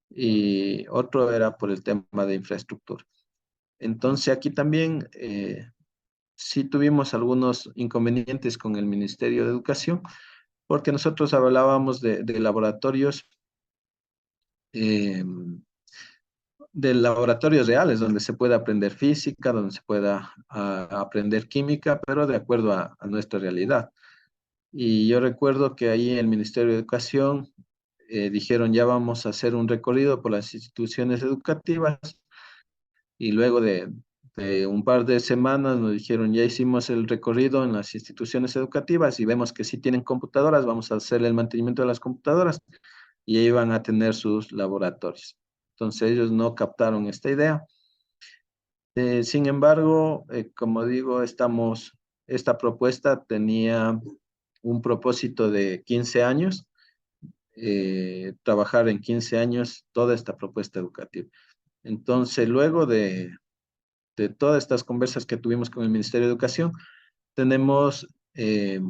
y otro era por el tema de infraestructura. Entonces aquí también sí tuvimos algunos inconvenientes con el Ministerio de Educación, porque nosotros hablábamos de laboratorios eh, de laboratorios reales, donde se puede aprender física, donde se pueda aprender química, pero de acuerdo a nuestra realidad. Y yo recuerdo que ahí el Ministerio de Educación dijeron, ya vamos a hacer un recorrido por las instituciones educativas, y luego de un par de semanas nos dijeron, ya hicimos el recorrido en las instituciones educativas y vemos que sí tienen computadoras, vamos a hacer el mantenimiento de las computadoras y ahí van a tener sus laboratorios. Entonces ellos no captaron esta idea. Sin embargo, como digo, esta propuesta tenía un propósito de 15 años, trabajar en 15 años toda esta propuesta educativa. Entonces, luego de todas estas conversas que tuvimos con el Ministerio de Educación, tenemos, eh,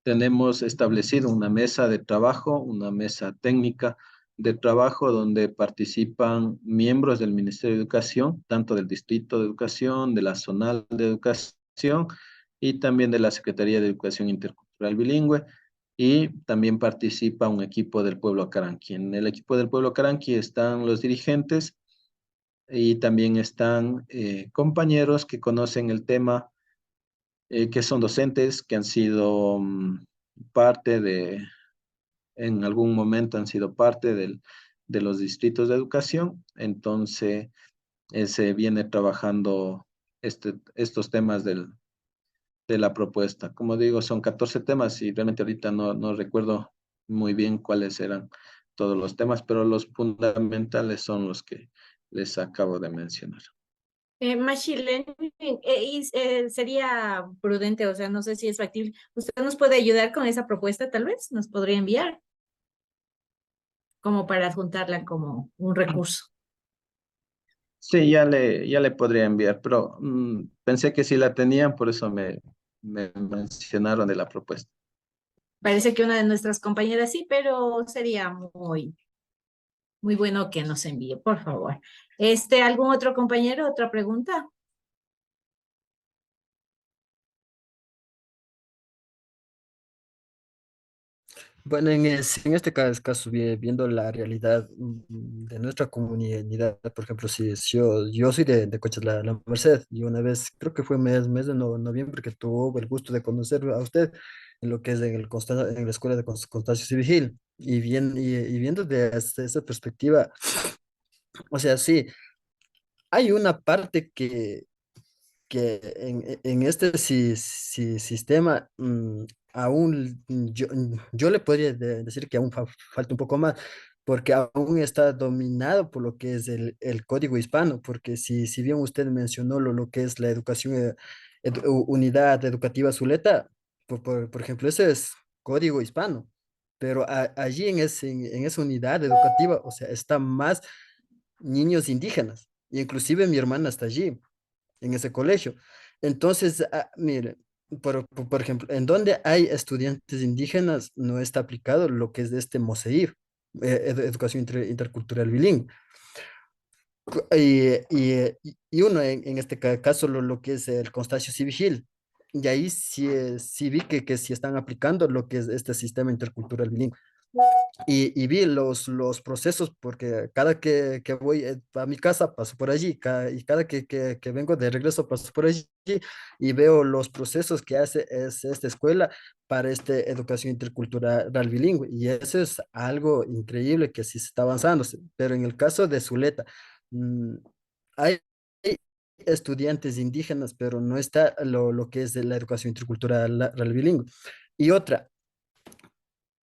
tenemos establecido una mesa de trabajo, una mesa técnica de trabajo donde participan miembros del Ministerio de Educación, tanto del Distrito de Educación, de la Zonal de Educación y también de la Secretaría de Educación Intercultural Bilingüe, y también participa un equipo del pueblo Acaranqui. En el equipo del pueblo Acaranqui están los dirigentes y también están compañeros que conocen el tema, que son docentes, que han sido parte en algún momento han sido parte de los distritos de educación. Entonces, se viene trabajando estos temas de la propuesta. Como digo, son 14 temas y realmente ahorita no recuerdo muy bien cuáles eran todos los temas, pero los fundamentales son los que les acabo de mencionar. Machine Learning sería prudente, o sea, no sé si es factible. ¿Usted nos puede ayudar con esa propuesta, tal vez? ¿Nos podría enviar como para adjuntarla como un recurso? Sí, ya le podría enviar, pero pensé que sí la tenían, por eso me mencionaron de la propuesta. Parece que una de nuestras compañeras sí, pero sería muy bueno que nos envíe, por favor. ¿Algún otro compañero, otra pregunta? Bueno, en este caso, viendo la realidad de nuestra comunidad, por ejemplo, si yo soy de Coches la Merced, y una vez, creo que fue mes de noviembre, que tuve el gusto de conocer a usted en lo que es en la Escuela de Constancia Civil, y viendo desde esa perspectiva, o sea, sí, hay una parte que en este sistema aún yo le podría decir que aún falta un poco más, porque aún está dominado por lo que es el código hispano, porque si bien usted mencionó lo que es la educación, unidad educativa Zuleta, por ejemplo, ese es código hispano, pero allí en esa unidad educativa, o sea, está más niños indígenas, y inclusive mi hermana está allí en ese colegio. Entonces, mire, por ejemplo, en donde hay estudiantes indígenas no está aplicado lo que es de este MOSEIR, Educación Intercultural Bilingüe. Y uno, en este caso, lo que es el Constancio Civil, y ahí sí, sí vi que sí están aplicando lo que es este sistema intercultural bilingüe. Y vi los procesos, porque cada que voy a mi casa paso por allí, y cada que vengo de regreso paso por allí y veo los procesos que hace esta escuela para esta educación intercultural bilingüe. Y eso es algo increíble que sí se está avanzando. Pero en el caso de Zuleta, mm, hay estudiantes indígenas, pero no está lo que es de la educación intercultural bilingüe. Y otra,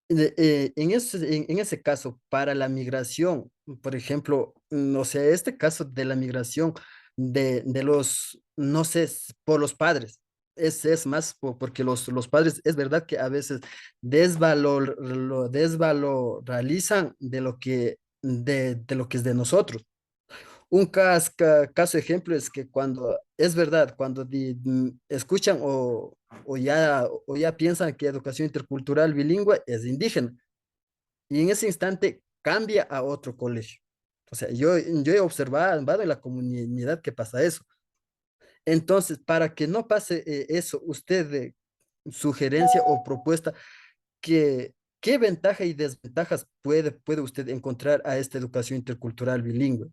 en ese caso, para la migración, por ejemplo, no sé, este caso de la migración de los, no sé, por los padres, es más porque los padres, es verdad que a veces desvalorizan de lo que es de nosotros. Un caso ejemplo es que cuando, es verdad, cuando escuchan o ya piensan que educación intercultural bilingüe es indígena, y en ese instante cambia a otro colegio. O sea, yo he observado en la comunidad que pasa eso. Entonces, para que no pase eso, usted sugerencia o propuesta, ¿qué ventaja y desventajas puede usted encontrar a esta educación intercultural bilingüe?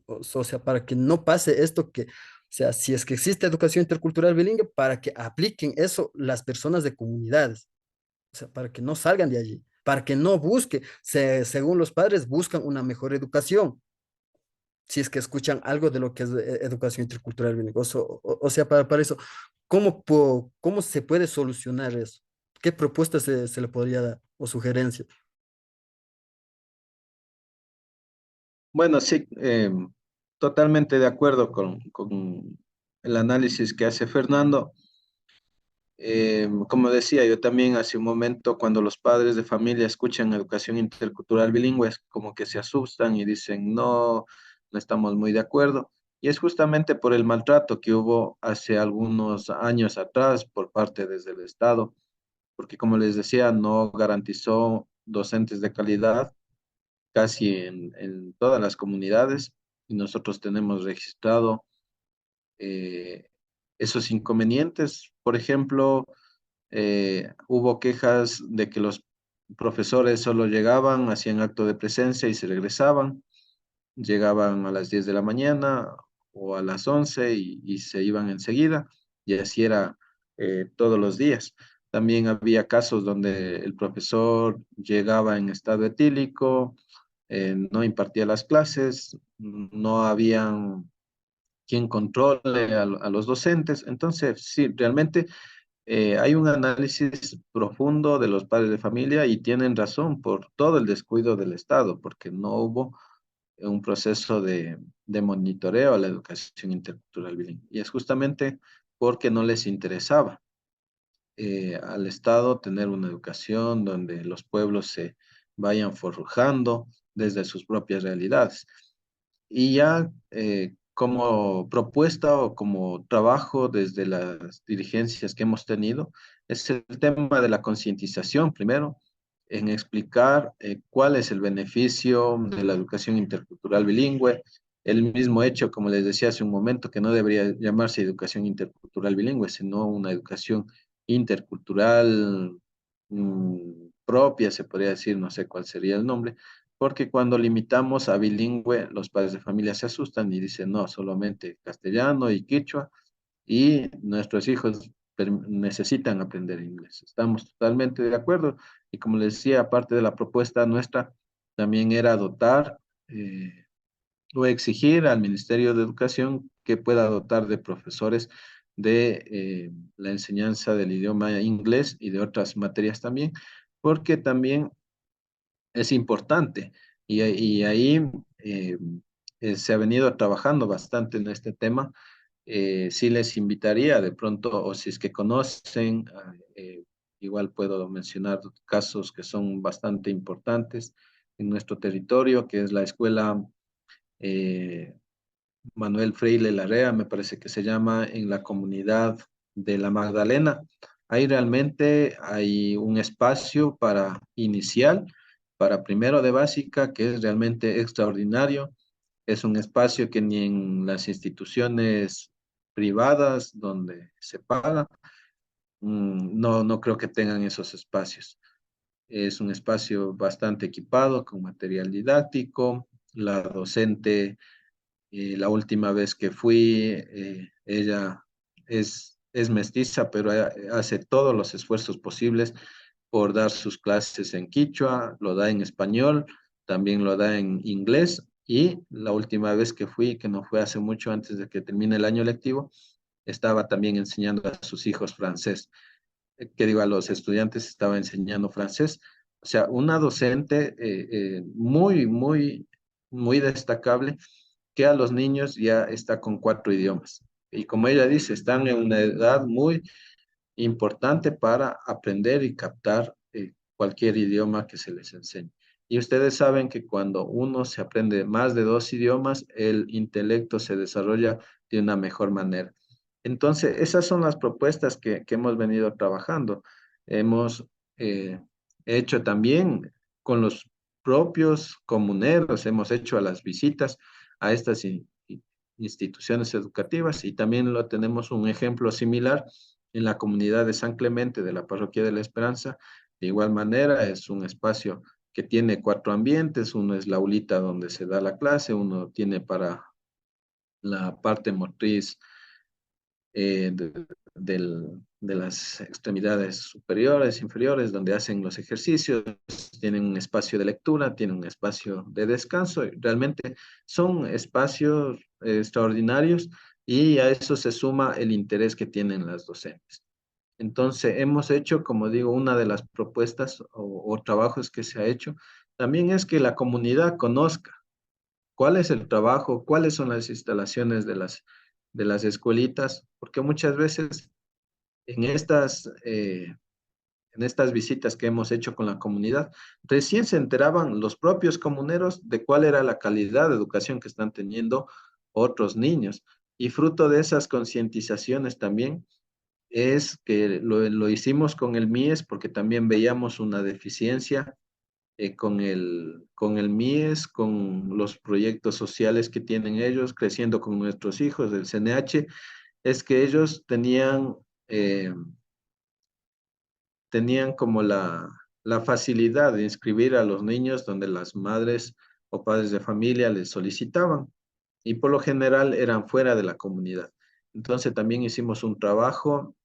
O sea, para que no pase esto o sea, si es que existe educación intercultural bilingüe, para que apliquen eso las personas de comunidades, o sea, para que no salgan de allí, para que no busquen, según los padres, buscan una mejor educación, si es que escuchan algo de lo que es educación intercultural bilingüe. O sea, para eso, ¿cómo se puede solucionar eso? ¿Qué propuestas se le podría dar o sugerencias? Bueno, sí, totalmente de acuerdo con el análisis que hace Fernando. Como decía yo también hace un momento, cuando los padres de familia escuchan educación intercultural bilingüe, es como que se asustan y dicen, no, no estamos muy de acuerdo. Y es justamente por el maltrato que hubo hace algunos años atrás por parte desde el Estado, porque como les decía, no garantizó docentes de calidad casi en todas las comunidades y nosotros tenemos registrado eh, esos inconvenientes. Por ejemplo, hubo quejas de que los profesores solo llegaban, hacían acto de presencia y se regresaban. Llegaban a las 10 de la mañana o a las 11 y se iban enseguida. Y así era todos los días. También había casos donde el profesor llegaba en estado etílico, no impartía las clases, no habían quien controle a los docentes. Entonces, sí, realmente hay un análisis profundo de los padres de familia y tienen razón por todo el descuido del Estado, porque no hubo un proceso de monitoreo a la educación intercultural bilingüe. Y es justamente porque no les interesaba al Estado tener una educación donde los pueblos se vayan forjando desde sus propias realidades. Y ya como propuesta o como trabajo desde las dirigencias que hemos tenido, es el tema de la concientización primero, en explicar cuál es el beneficio de la educación intercultural bilingüe, el mismo hecho, como les decía hace un momento, que no debería llamarse educación intercultural bilingüe, sino una educación intercultural propia, se podría decir, no sé cuál sería el nombre, porque cuando limitamos a bilingüe, los padres de familia se asustan y dicen, no, solamente castellano y quichua, y nuestros hijos necesitan aprender inglés. Estamos totalmente de acuerdo, y como les decía, aparte de la propuesta nuestra, también era dotar o exigir al Ministerio de Educación que pueda dotar de profesores de la enseñanza del idioma inglés y de otras materias también, porque también es importante. Y ahí eh, se ha venido trabajando bastante en este tema. Sí les invitaría de pronto, o si es que conocen, igual puedo mencionar casos que son bastante importantes en nuestro territorio, que es la escuela eh, Manuel Freire Larrea, me parece que se llama, en la comunidad de La Magdalena. Ahí realmente hay un espacio para inicial, para primero de básica, que es realmente extraordinario. Es un espacio que ni en las instituciones privadas donde se paga, no creo que tengan esos espacios. Es un espacio bastante equipado con material didáctico. La docente la última vez que fui, ella es mestiza, pero hace todos los esfuerzos posibles por dar sus clases en quichua, lo da en español, también lo da en inglés Y la última vez que fui, que no fue hace mucho antes de que termine el año lectivo, estaba también enseñando a sus hijos francés. Que digo, a los estudiantes estaba enseñando francés. O sea, una docente muy destacable que a los niños ya está con 4 idiomas. Y como ella dice, están en una edad muy importante para aprender y captar cualquier idioma que se les enseñe. Y ustedes saben que cuando uno se aprende más de 2 idiomas, el intelecto se desarrolla de una mejor manera. Entonces, esas son las propuestas que hemos venido trabajando. Hemos hecho también con los propios comuneros, hemos hecho a las visitas a estas instituciones educativas y también lo tenemos un ejemplo similar en la comunidad de San Clemente de la Parroquia de la Esperanza. De igual manera, es un espacio que tiene 4 ambientes. Uno es la aulita donde se da la clase, uno tiene para la parte motriz de las extremidades superiores, inferiores, donde hacen los ejercicios, tienen un espacio de lectura, tienen un espacio de descanso. Y realmente son espacios extraordinarios y a eso se suma el interés que tienen las docentes. Entonces, hemos hecho, como digo, una de las propuestas o trabajos que se ha hecho, también es que la comunidad conozca cuál es el trabajo, cuáles son las instalaciones de las escuelitas, porque muchas veces en en estas visitas que hemos hecho con la comunidad, recién se enteraban los propios comuneros de cuál era la calidad de educación que están teniendo otros niños. Y fruto de esas concientizaciones también es que lo hicimos con el MIES porque también veíamos una deficiencia con el MIES, con los proyectos sociales que tienen ellos, creciendo con nuestros hijos del CNH, es que ellos eh, tenían como la facilidad de inscribir a los niños donde las madres o padres de familia les solicitaban y por lo general eran fuera de la comunidad. Entonces también hicimos un trabajo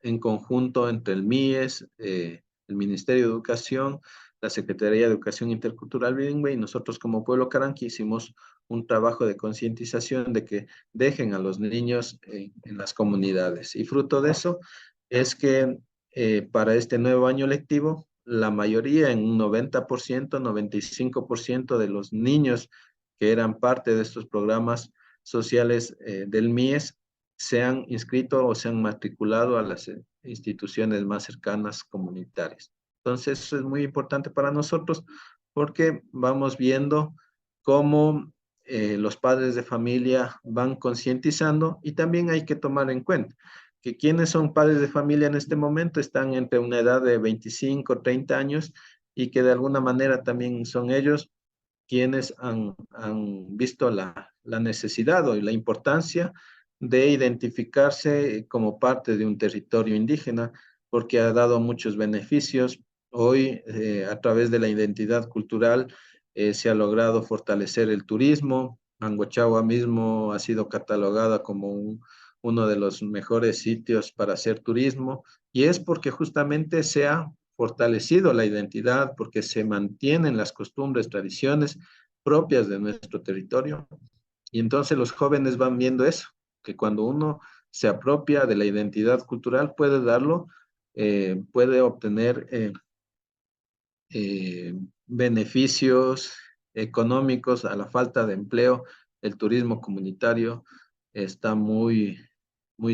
en conjunto entre el MIES, el Ministerio de Educación, la Secretaría de Educación Intercultural Bilingüe y nosotros como Pueblo Caranqui hicimos un trabajo de concientización de que dejen a los niños en las comunidades. Y fruto de eso es que para este nuevo año lectivo, la mayoría, en un 90%, 95% de los niños que eran parte de estos programas sociales del MIES se han inscrito o se han matriculado a las instituciones más cercanas comunitarias. Entonces, eso es muy importante para nosotros porque vamos viendo cómo los padres de familia van concientizando y también hay que tomar en cuenta que quienes son padres de familia en este momento están entre una edad de 25, 30 años y que de alguna manera también son ellos quienes han visto la necesidad o la importancia de identificarse como parte de un territorio indígena, porque ha dado muchos beneficios. Hoy, a través de la identidad cultural, se ha logrado fortalecer el turismo. Angochagua mismo ha sido catalogada como uno de los mejores sitios para hacer turismo, y es porque justamente se ha fortalecido la identidad, porque se mantienen las costumbres, tradiciones propias de nuestro territorio. Y entonces los jóvenes van viendo eso, que cuando uno se apropia de la identidad cultural puede darlo, puede obtener eh, beneficios económicos a la falta de empleo. El turismo comunitario está muy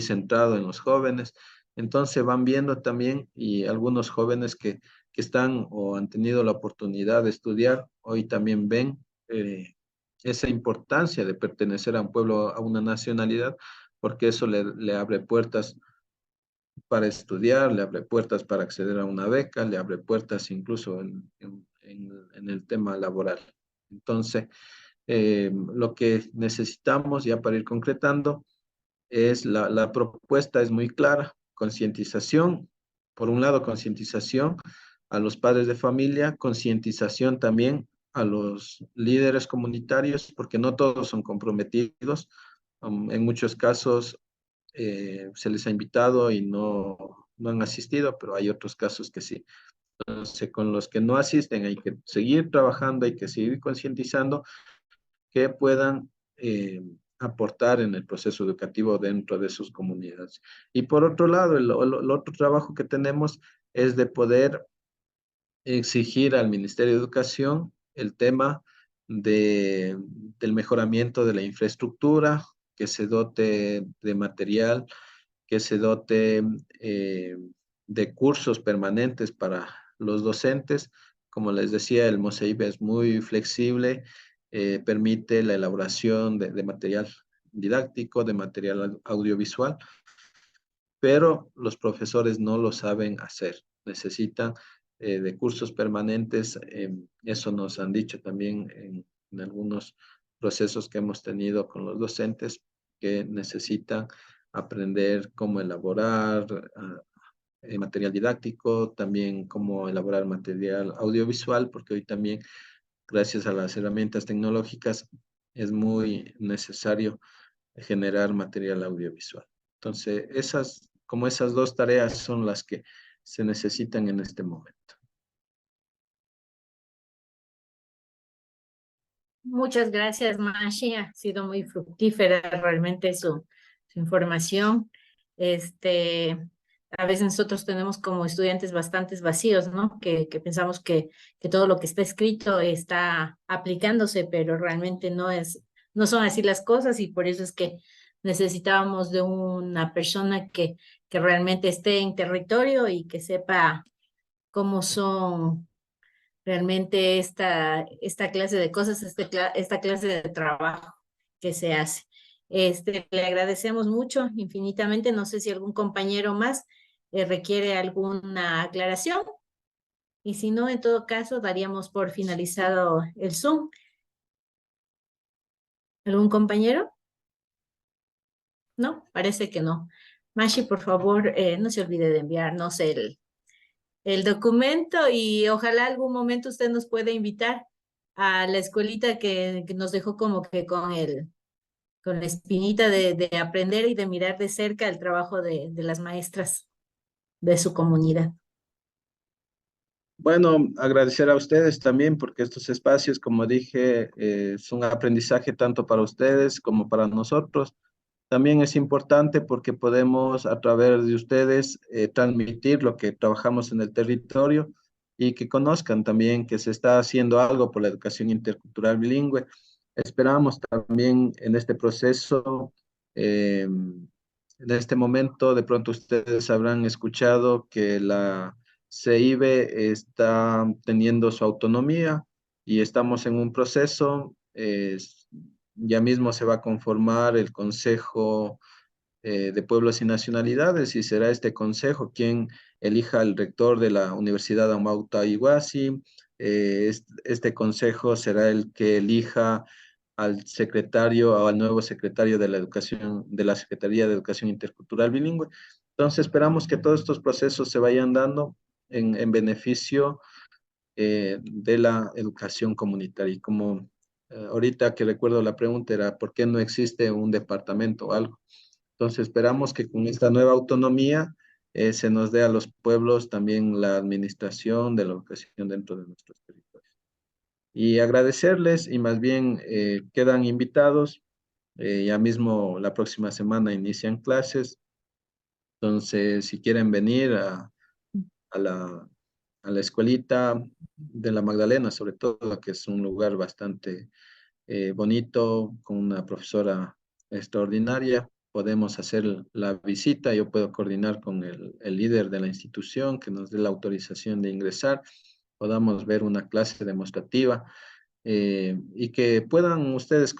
centrado en los jóvenes. Entonces van viendo también y algunos jóvenes que están o han tenido la oportunidad de estudiar, hoy también ven esa importancia de pertenecer a un pueblo, a una nacionalidad, porque eso le abre puertas para estudiar, le abre puertas para acceder a una beca, le abre puertas incluso en el tema laboral. Entonces, lo que necesitamos ya para ir concretando es la propuesta es muy clara, concientización, por un lado concientización a los padres de familia, concientización también a los líderes comunitarios, porque no todos son comprometidos. En muchos casos se les ha invitado y no han asistido, pero hay otros casos que sí. Entonces, con los que no asisten hay que seguir trabajando, hay que seguir concientizando que puedan aportar en el proceso educativo dentro de sus comunidades. Y por otro lado, el otro trabajo que tenemos es de poder exigir al Ministerio de Educación el tema del mejoramiento de la infraestructura, que se dote de material, que se dote eh, de cursos permanentes para los docentes. Como les decía, el MOSEIB es muy flexible, permite la elaboración de material didáctico, de material audiovisual, pero los profesores no lo saben hacer. Necesitan de cursos permanentes. Eso nos han dicho también en algunos procesos que hemos tenido con los docentes, que necesitan aprender cómo elaborar material didáctico, también cómo elaborar material audiovisual, porque hoy también, gracias a las herramientas tecnológicas, es muy necesario generar material audiovisual. Entonces, como esas dos tareas son las que se necesitan en este momento. Muchas gracias, Mashi. Ha sido muy fructífera realmente su información. Este, a veces nosotros tenemos como estudiantes bastantes vacíos, ¿no? Que pensamos que todo lo que está escrito está aplicándose, pero realmente no son así las cosas, y por eso es que necesitábamos de una persona que realmente esté en territorio y que sepa cómo son realmente esta clase de cosas, esta clase de trabajo que se hace. Le agradecemos mucho, infinitamente. No sé si algún compañero más requiere alguna aclaración, y si no, en todo caso, daríamos por finalizado el Zoom. ¿Algún compañero? No, parece que no. Mashi, por favor, no se olvide de enviarnos el documento, y ojalá algún momento usted nos pueda invitar a la escuelita que nos dejó como que con la espinita de aprender y de mirar de cerca el trabajo de las maestras de su comunidad. Bueno, agradecer a ustedes también porque estos espacios, como dije, es un aprendizaje tanto para ustedes como para nosotros. También es importante porque podemos a través de ustedes transmitir lo que trabajamos en el territorio y que conozcan también que se está haciendo algo por la educación intercultural bilingüe. Esperamos también en este proceso, en este momento, de pronto ustedes habrán escuchado que la CIBE está teniendo su autonomía y estamos en un proceso. Ya mismo se va a conformar el Consejo de Pueblos y Nacionalidades, y será este consejo quien elija al rector de la Universidad Amauta Iguasi. Este consejo será el que elija al secretario o al nuevo secretario de la Educación, de la Secretaría de Educación Intercultural Bilingüe. Entonces esperamos que todos estos procesos se vayan dando en beneficio de la educación comunitaria. Y como ahorita que recuerdo la pregunta era, ¿por qué no existe un departamento o algo? Entonces esperamos que con esta nueva autonomía se nos dé a los pueblos también la administración de la educación dentro de nuestros territorios. Y agradecerles, y más bien quedan invitados. Ya mismo la próxima semana inician clases. Entonces, si quieren venir a a la escuelita de la Magdalena, sobre todo, que es un lugar bastante bonito, con una profesora extraordinaria, podemos hacer la visita. Yo puedo coordinar con el líder de la institución que nos dé la autorización de ingresar, podamos ver una clase demostrativa y que puedan ustedes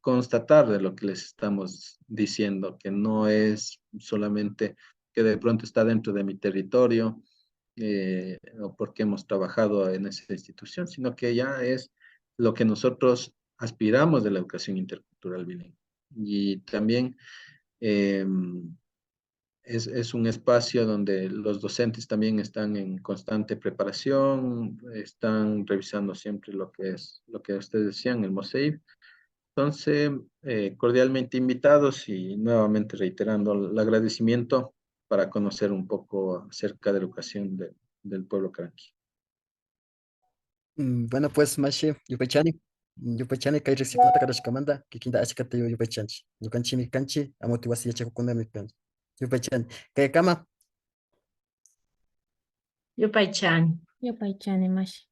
constatar de lo que les estamos diciendo, que no es solamente que de pronto está dentro de mi territorio o porque hemos trabajado en esa institución, sino que ya es lo que nosotros aspiramos de la educación intercultural bilingüe. Y también eh, es un espacio donde los docentes también están en constante preparación, están revisando siempre lo que ustedes decían, el MOSEIB. Entonces, cordialmente invitados y nuevamente reiterando el agradecimiento para conocer un poco acerca de la educación del pueblo caranqui. Bueno, pues, Mashi, Yupechani. Yupaychani kay riqsikunata qarashkamanta kikinta achkata yupaychanchi. Ñukanchimi kanchi amotibasi yachakukunami kanchi. Yupaychani. Kay kama Yupaychani. Yupaychani, mashi.